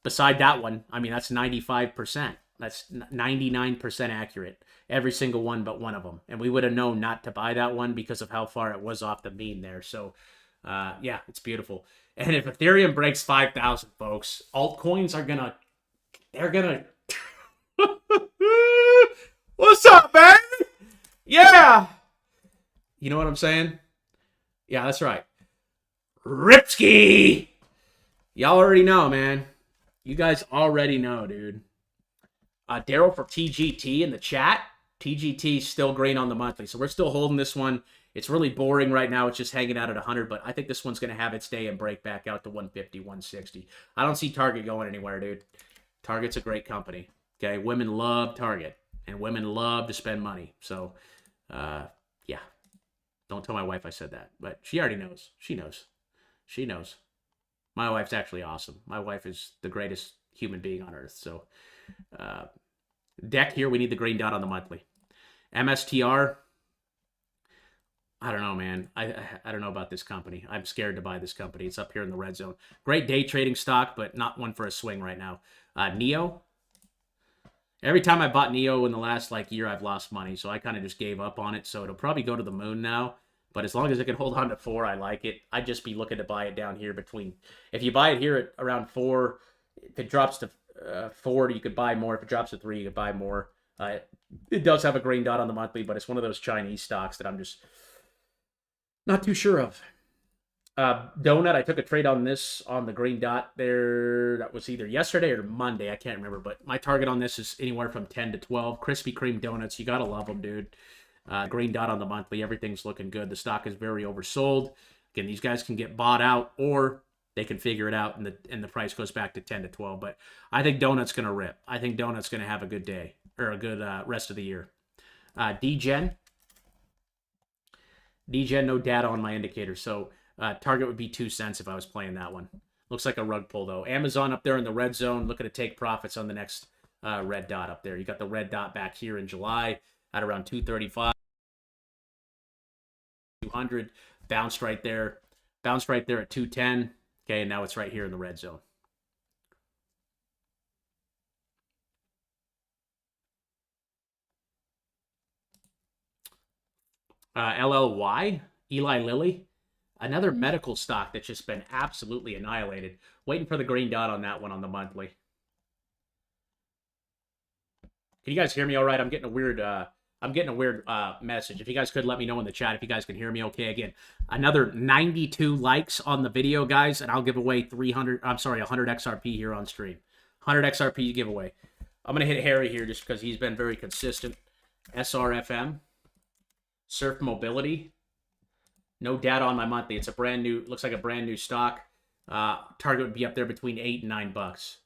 beside that one, I mean, that's 95%. That's 99% accurate. Every single one but one of them. And we would have known not to buy that one because of how far it was off the mean there. So, yeah, it's beautiful. And if Ethereum breaks 5,000, folks, altcoins are gonna, they're gonna. What's up, man? Yeah. You know what I'm saying? Yeah, that's right. Ripski. Y'all already know, man. You guys already know, dude. Daryl for TGT in the chat. TGT still green on the monthly, so we're still holding this one. It's really boring right now. It's just hanging out at 100, but I think this one's going to have its day and break back out to 150, 160. I don't see Target going anywhere, dude. Target's a great company. Okay, women love Target, and women love to spend money. So, yeah. Don't tell my wife I said that, but she already knows. She knows. She knows. My wife's actually awesome. My wife is the greatest human being on earth. So, deck here, we need the green dot on the monthly. MSTR, I don't know, man. I don't know about this company. I'm scared to buy this company. It's up here in the red zone. Great day trading stock, but not one for a swing right now. Neo. Every time I bought Neo in the last year, I've lost money, so I kind of just gave up on it. So it'll probably go to the moon now. But as long as it can hold on to 4, I like it. I'd just be looking to buy it down here between. If you buy it here at around 4, if it drops to 4, you could buy more. If it drops to 3, you could buy more. It does have a green dot on the monthly, but it's one of those Chinese stocks that I'm just not too sure of. Donut, I took a trade on this on the green dot there. That was either yesterday or Monday. I can't remember, but my target on this is anywhere from 10 to 12. Krispy Kreme donuts, you got to love them, dude. Green dot on the monthly. Everything's looking good. The stock is very oversold. Again, these guys can get bought out, or they can figure it out, and the price goes back to 10 to 12. But I think Donut's going to rip. I think Donut's going to have a good day, or a good rest of the year. DGen, no data on my indicator, so target would be 2 cents if I was playing that one. Looks like a rug pull, though. Amazon up there in the red zone, looking to take profits on the next red dot up there. You got the red dot back here in July at around 235, 200, bounced right there at 210. Okay, and now it's right here in the red zone. LLY, Eli Lilly. Another medical stock that's just been absolutely annihilated. Waiting for the green dot on that one on the monthly. Can you guys hear me all right? I'm getting a weird message. If you guys could let me know in the chat if you guys can hear me okay. Again, another 92 likes on the video, guys, and I'll give away 100 XRP here on stream. 100 XRP giveaway. I'm going to hit Harry here just because he's been very consistent. SRFM. Surf Mobility. No data on my monthly. It's a brand new, looks like a brand new stock. Target would be up there between $8 and $9.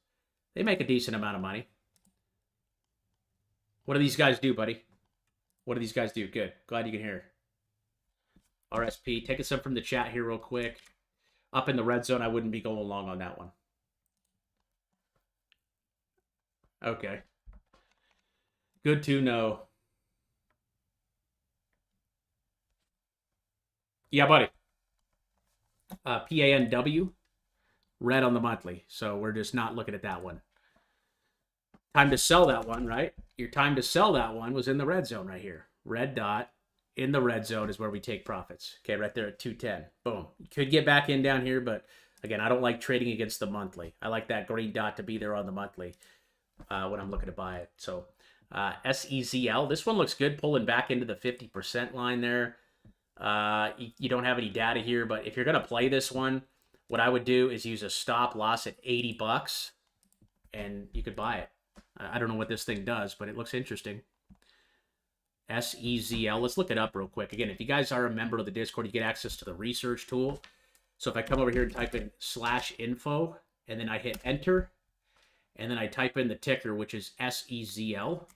They make a decent amount of money. What do these guys do, buddy? What do these guys do? Good. Glad you can hear. RSP. Taking some from the chat here real quick. Up in the red zone, I wouldn't be going long on that one. Okay. Good to know. Yeah, buddy. PANW. Red on the monthly. So we're just not looking at that one. Time to sell that one, right? Your time to sell that one was in the red zone right here. Red dot in the red zone is where we take profits. Okay, right there at 210. Boom. You could get back in down here, but again, I don't like trading against the monthly. I like that green dot to be there on the monthly when I'm looking to buy it. So SEZL, this one looks good, pulling back into the 50% line there. You don't have any data here, but if you're going to play this one, what I would do is use a stop loss at $80 and you could buy it. I don't know what this thing does, but it looks interesting. SEZL. Let's look it up real quick. Again, if you guys are a member of the Discord, you get access to the research tool. So if I come over here and type in /info, and then I hit enter, and then I type in the ticker, which is SEZL,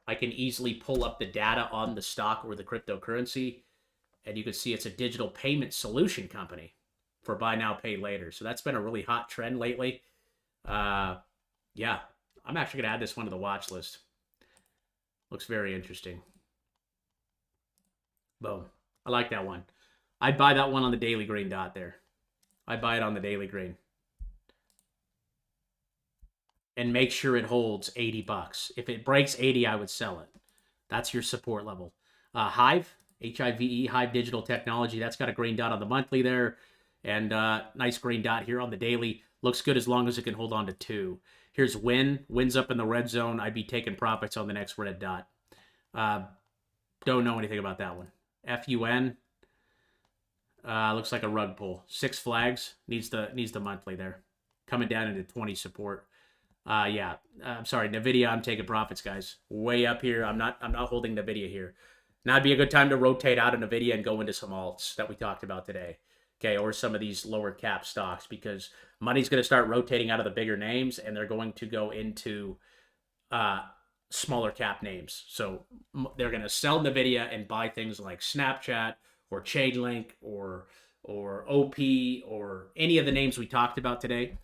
I can easily pull up the data on the stock or the cryptocurrency, and you can see it's a digital payment solution company for buy now, pay later. So that's been a really hot trend lately. Yeah, I'm actually going to add this one to the watch list. Looks very interesting. Boom. I like that one. I'd buy that one on the daily green dot there. I'd buy it on the daily green. And make sure it holds $80. If it breaks 80, I would sell it. That's your support level. Hive, Hive, Hive Digital Technology. That's got a green dot on the monthly there. And nice green dot here on the daily. Looks good as long as it can hold on to 2. Here's Win. Win's up in the red zone. I'd be taking profits on the next red dot. Don't know anything about that one. FUN. Looks like a rug pull. 6 flags. Needs the monthly there. Coming down into 20 support. Yeah. I'm sorry. NVIDIA, I'm taking profits, guys. Way up here. I'm not holding NVIDIA here. Now would be a good time to rotate out of NVIDIA and go into some alts that we talked about today. Okay, or some of these lower cap stocks, because money's going to start rotating out of the bigger names and they're going to go into smaller cap names. So they're going to sell NVIDIA and buy things like Snapchat or Chainlink or OP or any of the names we talked about today.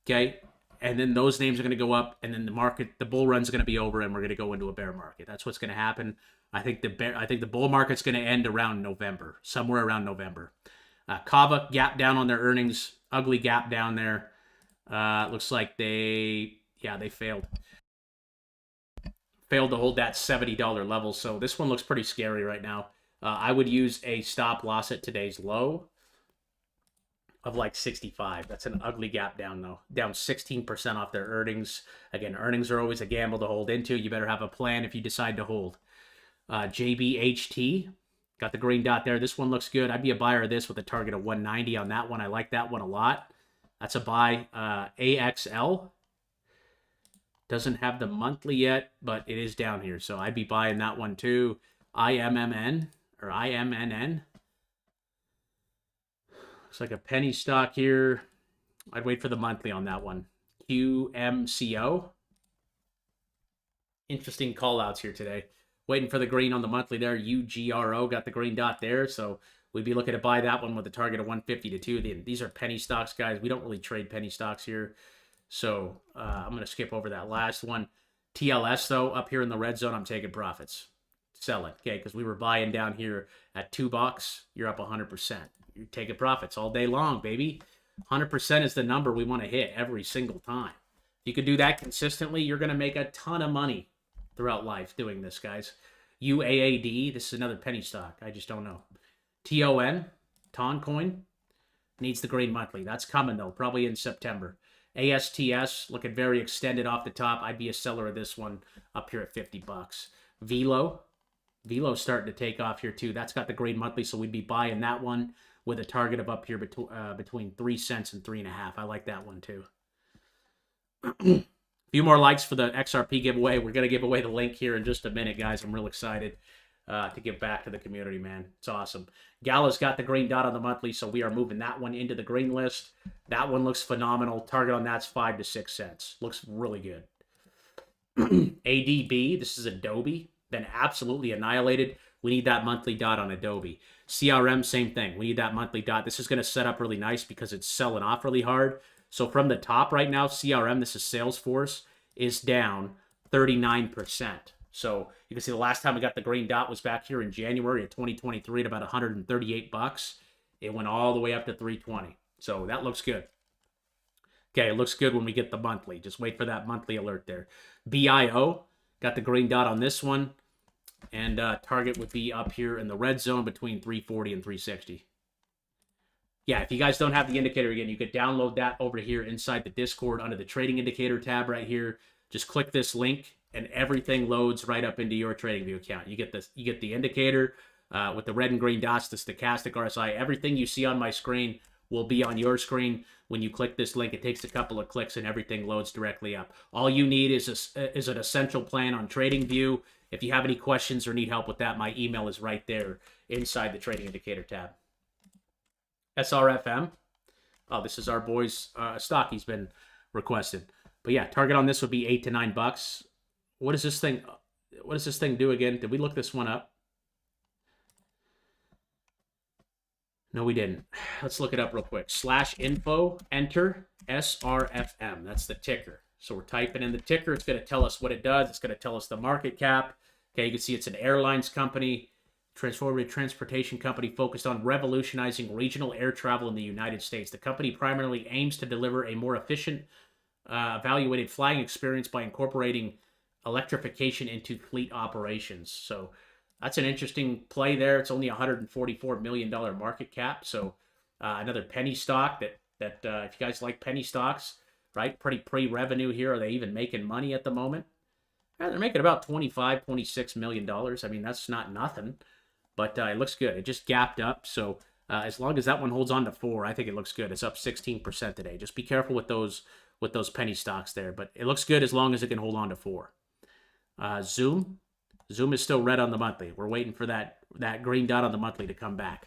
Okay, and then those names are going to go up, and then the bull run's going to be over, and we're going to go into a bear market. That's what's going to happen. I think the bull market's going to end around November, somewhere around November. Kava gap down on their earnings. Ugly gap down there. Looks like they failed. Failed to hold that $70 level. So this one looks pretty scary right now. I would use a stop loss at today's low of like 65. That's an ugly gap down though. Down 16% off their earnings. Again, earnings are always a gamble to hold into. You better have a plan if you decide to hold. JBHT. Got the green dot there. This one looks good. I'd be a buyer of this with a target of 190 on that one. I like that one a lot. That's a buy. AXL. Doesn't have the monthly yet, but it is down here. So I'd be buying that one too. IMMN. Looks like a penny stock here. I'd wait for the monthly on that one. QMCO. Interesting call outs here today. Waiting for the green on the monthly there. UGRO got the green dot there. So we'd be looking to buy that one with a target of 150 to 2. These are penny stocks, guys. We don't really trade penny stocks here. So I'm going to skip over that last one. TLS, though, up here in the red zone, I'm taking profits. Sell it, okay? Because we were buying down here at $2. You're up 100%. You're taking profits all day long, baby. 100% is the number we want to hit every single time. If you could do that consistently, you're going to make a ton of money throughout life doing this, guys. UAAD, this is another penny stock. I just don't know. TON, TON coin, needs the green monthly. That's coming, though, probably in September. ASTS, looking very extended off the top. I'd be a seller of this one up here at 50 bucks. Velo's starting to take off here, too. That's got the green monthly, so we'd be buying that one with a target of up here between 3 cents and 3.5. I like that one, too. A few more likes for the XRP giveaway. We're going to give away the link here in just a minute, guys. I'm real excited to give back to the community, man. It's awesome. Gala's got the green dot on the monthly, so we are moving that one into the green list. That one looks phenomenal. Target on that's 5 to 6 cents. Looks really good. ADB, this is Adobe. Been absolutely annihilated. We need that monthly dot on Adobe. CRM, same thing. We need that monthly dot. This is going to set up really nice because it's selling off really hard. So from the top right now, CRM, this is Salesforce, is down 39%. So you can see the last time we got the green dot was back here in January of 2023 at about 138 bucks. It went all the way up to 320. So that looks good. Okay, it looks good when we get the monthly. Just wait for that monthly alert there. BIO, got the green dot on this one. And target would be up here in the red zone between 340 and 360. Yeah, if you guys don't have the indicator again, you could download that over here inside the Discord under the trading indicator tab right here. Just click this link and everything loads right up into your TradingView account. You get this, you get the indicator with the red and green dots, the stochastic RSI. Everything you see on my screen will be on your screen when you click this link. It takes a couple of clicks and everything loads directly up. All you need is an essential plan on TradingView. If you have any questions or need help with that, my email is right there inside the trading indicator tab. SRFM. Oh, this is our boy's stock he's been requested. But yeah, target on this would be 8 to 9 bucks. What does this thing do again? Did we look this one up? No, we didn't. Let's look it up real quick. /info, enter SRFM. That's the ticker. So we're typing in the ticker. It's going to tell us what it does. It's going to tell us the market cap. Okay, you can see it's an airlines company, transformative transportation company focused on revolutionizing regional air travel in the United States. The company primarily aims to deliver a more efficient, evaluated flying experience by incorporating electrification into fleet operations. So that's an interesting play there. It's only $144 million market cap. So another penny stock that if you guys like penny stocks, right? Pretty pre-revenue here. Are they even making money at the moment? Yeah, they're making about $26 million. I mean, that's not nothing, but it looks good. It just gapped up. So as long as that one holds on to 4, I think it looks good. It's up 16% today. Just be careful with those penny stocks there, but it looks good as long as it can hold on to 4. Zoom is still red on the monthly. We're waiting for that green dot on the monthly to come back.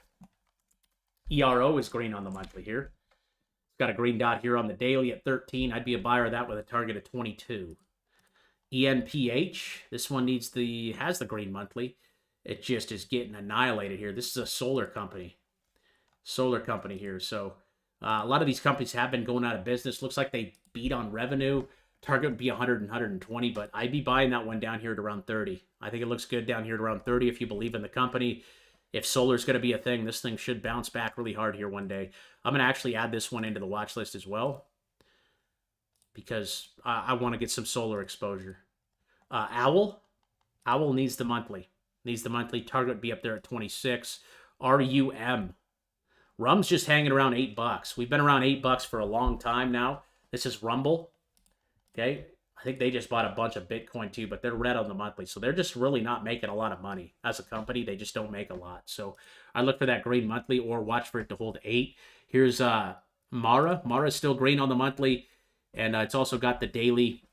ERO is green on the monthly here. It's got a green dot here on the daily at 13. I'd be a buyer of that with a target of 22. ENPH, this one has the green monthly. It just is getting annihilated here. This is a solar company here. So a lot of these companies have been going out of business. Looks like they beat on revenue. Target would be 100 and 120, but I'd be buying that one down here at around 30. I think it looks good down here at around 30 if you believe in the company. If solar's going to be a thing, this thing should bounce back really hard here one day. I'm going to actually add this one into the watch list as well because I want to get some solar exposure. Owl needs the monthly. Target would be up there at 26. Rum's just hanging around $8. We've been around $8 for a long time now. This is Rumble. Okay, I think they just bought a bunch of Bitcoin too, but they're red on the monthly. So they're just really not making a lot of money. As a company, they just don't make a lot. So I look for that green monthly or watch for it to hold 8. Here's Mara. Mara's still green on the monthly, and it's also got the daily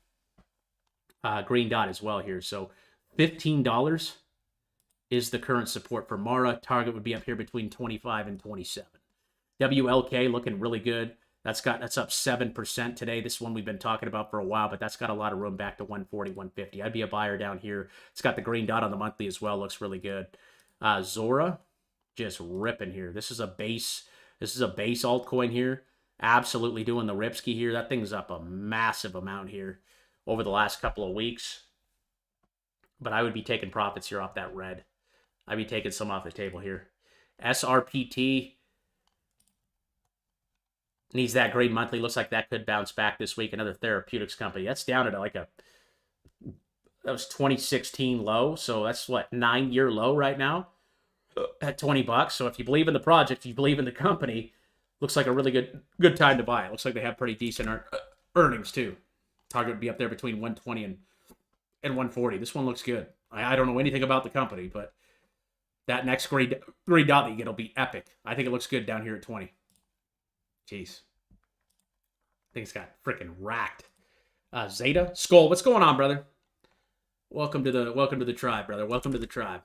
green dot as well here. So $15 is the current support for Mara. Target would be up here between 25 and 27. WLK looking really good. That's up 7% today. This one we've been talking about for a while, but that's got a lot of room back to 140, 150. I'd be a buyer down here. It's got the green dot on the monthly as well. Looks really good. Zora, just ripping here. This is a base altcoin here. Absolutely doing the ripski here. That thing's up a massive amount here over the last couple of weeks. But I would be taking profits here off that red. I'd be taking some off the table here. SRPT needs that green monthly. Looks like that could bounce back this week. Another therapeutics company. That's down at like That was 2016 low. So that's what, 9-year low right now at $20. So if you believe in the project, if you believe in the company, looks like a really good time to buy. It looks like they have pretty decent earnings too. Target would be up there between 120 and 140. This one looks good. I don't know anything about the company, but that next green dot that you get will be epic. I think it looks good down here at 20. Jeez. I think it's got freaking racked. Zeta Skull, what's going on, brother? Welcome to the tribe, brother. Welcome to the tribe.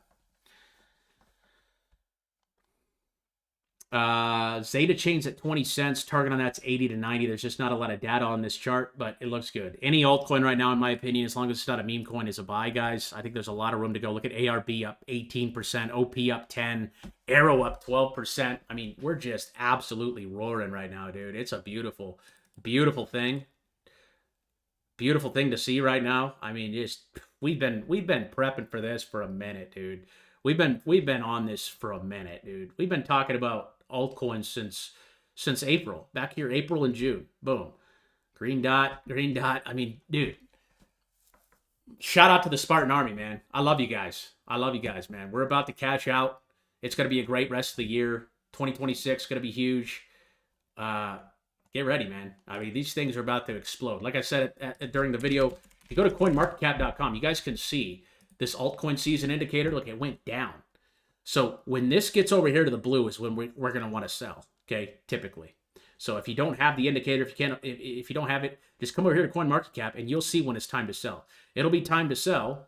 Zeta chains at 20 cents. Target on that's 80 to 90. There's just not a lot of data on this chart, but it looks good. Any altcoin right now, in my opinion, as long as it's not a meme coin, is a buy, guys. I think there's a lot of room to go. Look at ARB up 18%, OP up 10%, Arrow up 12%. I mean, we're just absolutely roaring right now, dude. It's a beautiful, beautiful thing. Beautiful thing to see right now. I mean, just we've been prepping for this for a minute, dude. We've been on this for a minute, dude. We've been talking about altcoins since April. Back here, April and June. Boom. Green dot. I mean, dude. Shout out to the Spartan Army, man. I love you guys. Man. We're about to cash out. It's going to be a great rest of the year. 2026 is going to be huge. Get ready, man. I mean, these things are about to explode. Like I said during the video, if you go to coinmarketcap.com, you guys can see this altcoin season indicator. Look, it went down. So when this gets over here to the blue is when we're going to want to sell, okay, typically. So if you don't have the indicator, if you don't have it, just come over here to CoinMarketCap and you'll see when it's time to sell. It'll be time to sell,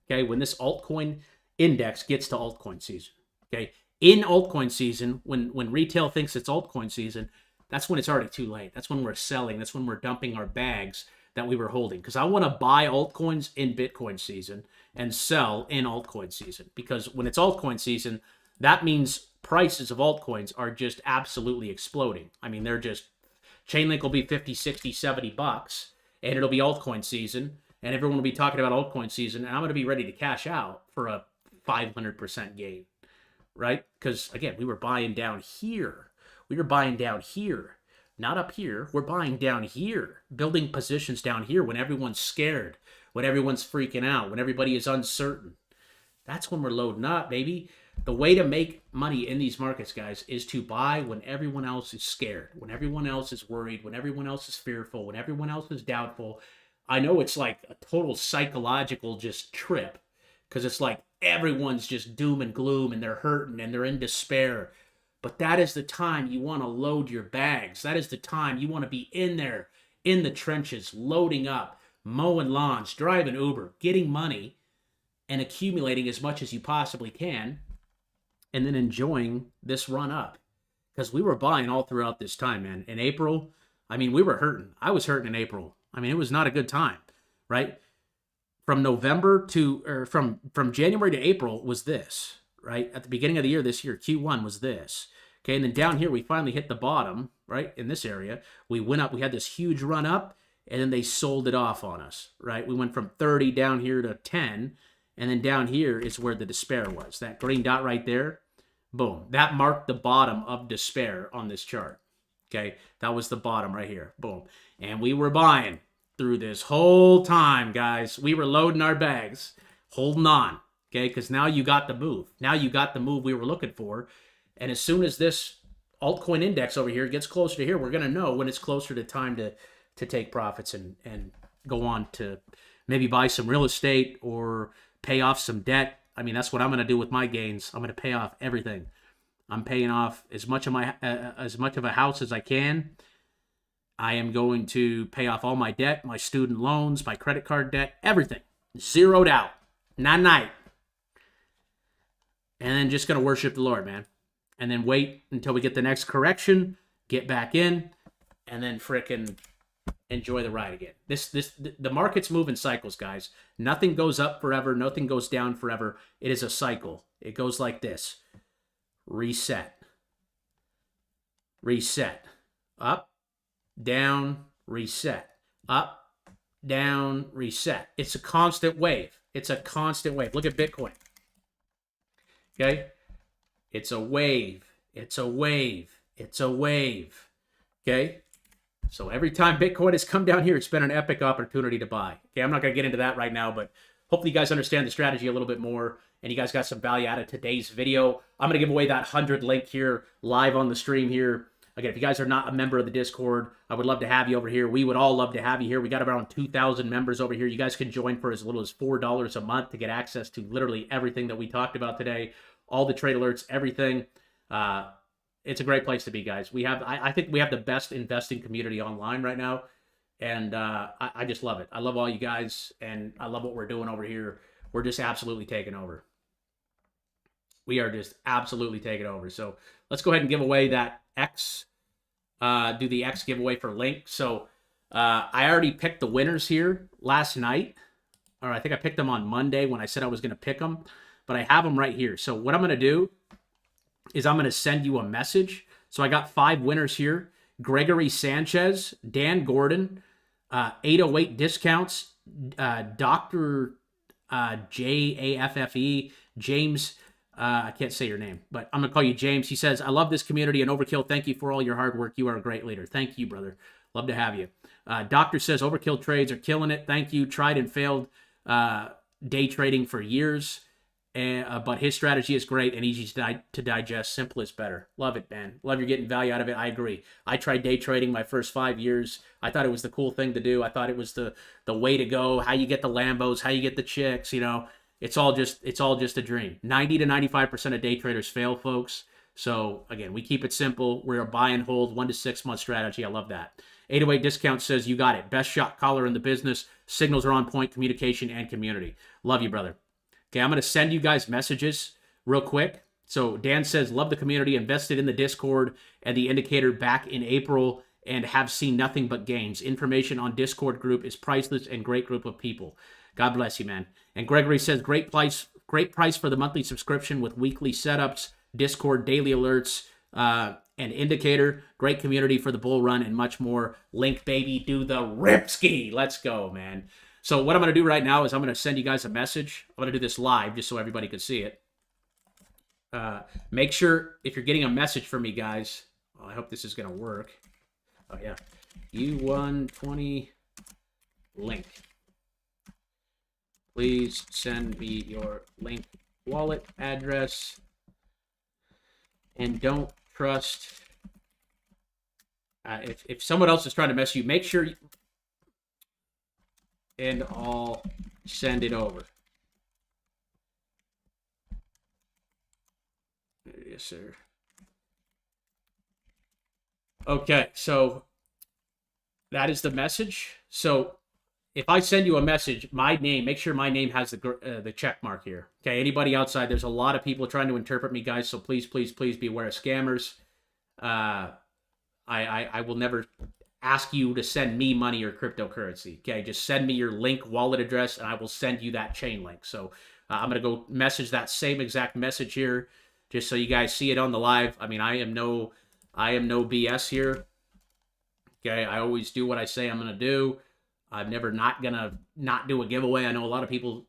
okay, when this altcoin index gets to altcoin season, okay? In altcoin season, when retail thinks it's altcoin season, that's when it's already too late. That's when we're selling. That's when we're dumping our bags that we were holding. Because I want to buy altcoins in Bitcoin season and sell in altcoin season. Because when it's altcoin season, that means prices of altcoins are just absolutely exploding. I mean, they're just, Chainlink will be 50, 60, 70 bucks, and it'll be altcoin season, and everyone will be talking about altcoin season, and I'm going to be ready to cash out for a 500% gain, right? Because, again, we were buying down here. Not up here. We're buying down here, building positions down here when everyone's scared, when everyone's freaking out, when everybody is uncertain. That's when we're loading up, baby. The way to make money in these markets, guys, is to buy when everyone else is scared, when everyone else is worried, when everyone else is fearful, when everyone else is doubtful. I know it's like a total psychological just trip because it's like everyone's just doom and gloom and they're hurting and they're in despair. But that is the time you want to load your bags. That is the time you want to be in there, in the trenches, loading up, mowing lawns, driving Uber, getting money, and accumulating as much as you possibly can, and then enjoying this run up. Because we were buying all throughout this time, man. In April, I mean, we were hurting. I was hurting in April. I mean, it was not a good time, right? From November to, or from January to April was this, right? At the beginning of the year, this year, Q1 was this. Okay, and then down here, we finally hit the bottom, right? In this area, we went up, we had this huge run up, and then they sold it off on us, right? We went from 30 down here to 10, and then down here is where the despair was. That green dot right there, boom. That marked the bottom of despair on this chart, okay? That was the bottom right here, boom. And we were buying through this whole time, guys. We were loading our bags, holding on, okay? Because now you got the move. Now you got the move we were looking for. And as soon as this altcoin index over here gets closer to here, we're going to know when it's closer to time to take profits and go on to maybe buy some real estate or pay off some debt. I mean, that's what I'm going to do with my gains. I'm going to pay off everything. I'm paying off as much of a house as I can. I am going to pay off all my debt, my student loans, my credit card debt, everything. Zeroed out. Night. And then just going to worship the Lord, man. And then wait until we get the next correction, get back in, and then frickin' enjoy the ride again. The markets move in cycles, guys. Nothing goes up forever. Nothing goes down forever. It is a cycle. It goes like this. Reset. Up, down, reset. Up, down, reset. It's a constant wave. Look at Bitcoin. Okay? It's a wave. Okay? So every time Bitcoin has come down here, it's been an epic opportunity to buy. Okay, I'm not going to get into that right now, but hopefully you guys understand the strategy a little bit more and you guys got some value out of today's video. I'm going to give away that 100 link here live on the stream here. Again, if you guys are not a member of the Discord, I would love to have you over here. We would all love to have you here. We got around 2,000 members over here. You guys can join for as little as $4 a month to get access to literally everything that we talked about today, all the trade alerts, everything. It's a great place to be, guys. I think we have the best investing community online right now, and I just love it. I love all you guys, and I love what we're doing over here. We're just absolutely taking over. We are just absolutely taking over. So let's go ahead and give away that X. Do the X giveaway for Link. So I already picked the winners here last night, or I think I picked them on Monday when I said I was going to pick them, but I have them right here. So what I'm going to do is I'm going to send you a message. So I got 5 winners here: Gregory Sanchez, Dan Gordon, 808 Discounts, Dr. Jaffe, James. I can't say your name, but I'm going to call you James. He says, I love this community and Overkill. Thank you for all your hard work. You are a great leader. Thank you, brother. Love to have you. Doctor says, Overkill trades are killing it. Thank you. Tried and failed day trading for years, but his strategy is great and easy to digest. Simple is better. Love it, man. Love you're getting value out of it. I agree. I tried day trading my first 5 years. I thought it was the cool thing to do. I thought it was the way to go, how you get the Lambos, how you get the chicks, you know. It's all just a dream. 90 to 95% of day traders fail, folks. So again, we keep it simple. We're a buy and hold 1 to 6 month strategy. I love that. 808 Discount says you got it. Best shot caller in the business. Signals are on point. Communication and community. Love you, brother. Okay, I'm going to send you guys messages real quick. So Dan says, love the community, invested in the Discord and the indicator back in April and have seen nothing but gains. Information on Discord group is priceless and great group of people. God bless you, man. And Gregory says, great price for the monthly subscription with weekly setups, Discord, daily alerts, and indicator. Great community for the bull run and much more. Link, baby, do the ripski. Let's go, man. So what I'm going to do right now is I'm going to send you guys a message. I'm going to do this live just so everybody can see it. Make sure if you're getting a message from me, guys, well, I hope this is going to work. Oh, yeah. U120 link. Please send me your link wallet address and don't trust. If someone else is trying to mess you, make sure and I'll send it over. Yes, sir. Okay, so that is the message. So if I send you a message, my name, make sure my name has the check mark here. Okay, anybody outside, there's a lot of people trying to interpret me, guys, so please, please, please beware of scammers. I will never ask you to send me money or cryptocurrency. Okay, just send me your link wallet address, and I will send you that chain link. So I'm going to go message that same exact message here, just so you guys see it on the live. I mean, I am no BS here. Okay, I always do what I say I'm going to do. I'm never not gonna not do a giveaway. I know a lot of people,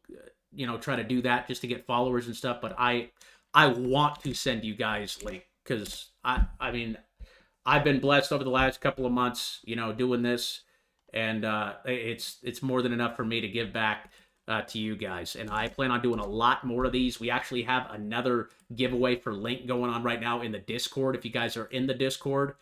you know, try to do that just to get followers and stuff, but I want to send you guys link because I mean, I've been blessed over the last couple of months, you know, doing this, and it's more than enough for me to give back to you guys. And I plan on doing a lot more of these. We actually have another giveaway for link going on right now in the Discord. If you guys are in the Discord.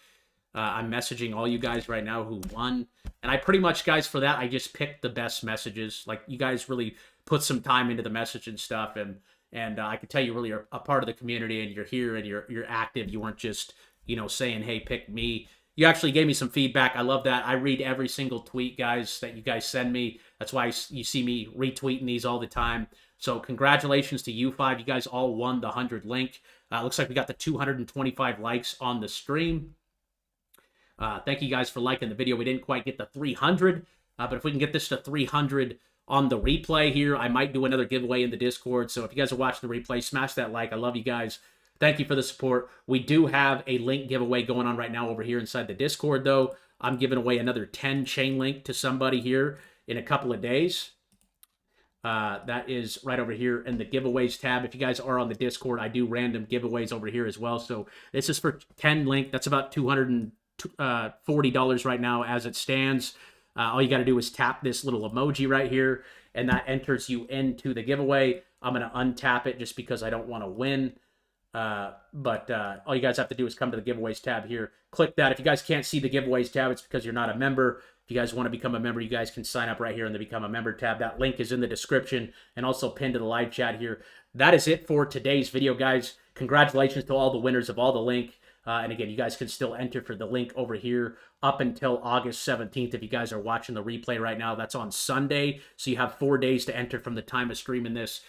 I'm messaging all you guys right now who won. And I pretty much, guys, for that, I just picked the best messages. Like, you guys really put some time into the message and stuff. And I can tell you really are a part of the community and you're here and you're active. You weren't just, you know, saying, hey, pick me. You actually gave me some feedback. I love that. I read every single tweet, guys, that you guys send me. That's why you see me retweeting these all the time. So congratulations to you 5. You guys all won the 100 link. Looks like we got the 225 likes on the stream. Thank you guys for liking the video. We didn't quite get the 300, but if we can get this to 300 on the replay here, I might do another giveaway in the Discord. So if you guys are watching the replay, smash that like. I love you guys. Thank you for the support. We do have a link giveaway going on right now over here inside the Discord, though. I'm giving away another 10 chain link to somebody here in a couple of days. That is right over here in the giveaways tab. If you guys are on the Discord, I do random giveaways over here as well. So this is for 10 link. That's about 200 $40 right now as it stands. All you got to do is tap this little emoji right here, and that enters you into the giveaway. I'm going to untap it just because I don't want to win. But all you guys have to do is come to the giveaways tab here. Click that. If you guys can't see the giveaways tab, it's because you're not a member. If you guys want to become a member, you guys can sign up right here in the Become a Member tab. That link is in the description and also pinned to the live chat here. That is it for today's video, guys. Congratulations to all the winners of all the link. And again, you guys can still enter for the link over here up until August 17th. If you guys are watching the replay right now, that's on Sunday. So you have 4 days to enter from the time of streaming this.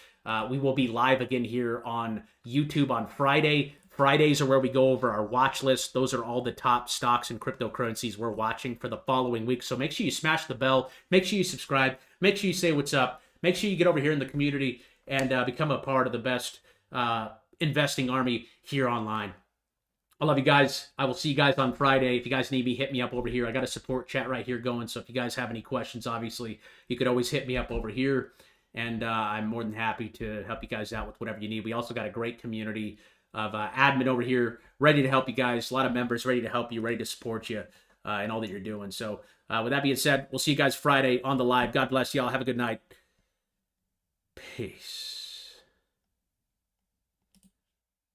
We will be live again here on YouTube on Friday. Fridays are where we go over our watch list. Those are all the top stocks and cryptocurrencies we're watching for the following week. So make sure you smash the bell. Make sure you subscribe. Make sure you say what's up. Make sure you get over here in the community and become a part of the best investing army here online. I love you guys. I will see you guys on Friday. If you guys need me, hit me up over here. I got a support chat right here going. So if you guys have any questions, obviously, you could always hit me up over here. And I'm more than happy to help you guys out with whatever you need. We also got a great community of admin over here ready to help you guys. A lot of members ready to help you, ready to support you in all that you're doing. So with that being said, we'll see you guys Friday on the live. God bless y'all. Have a good night. Peace.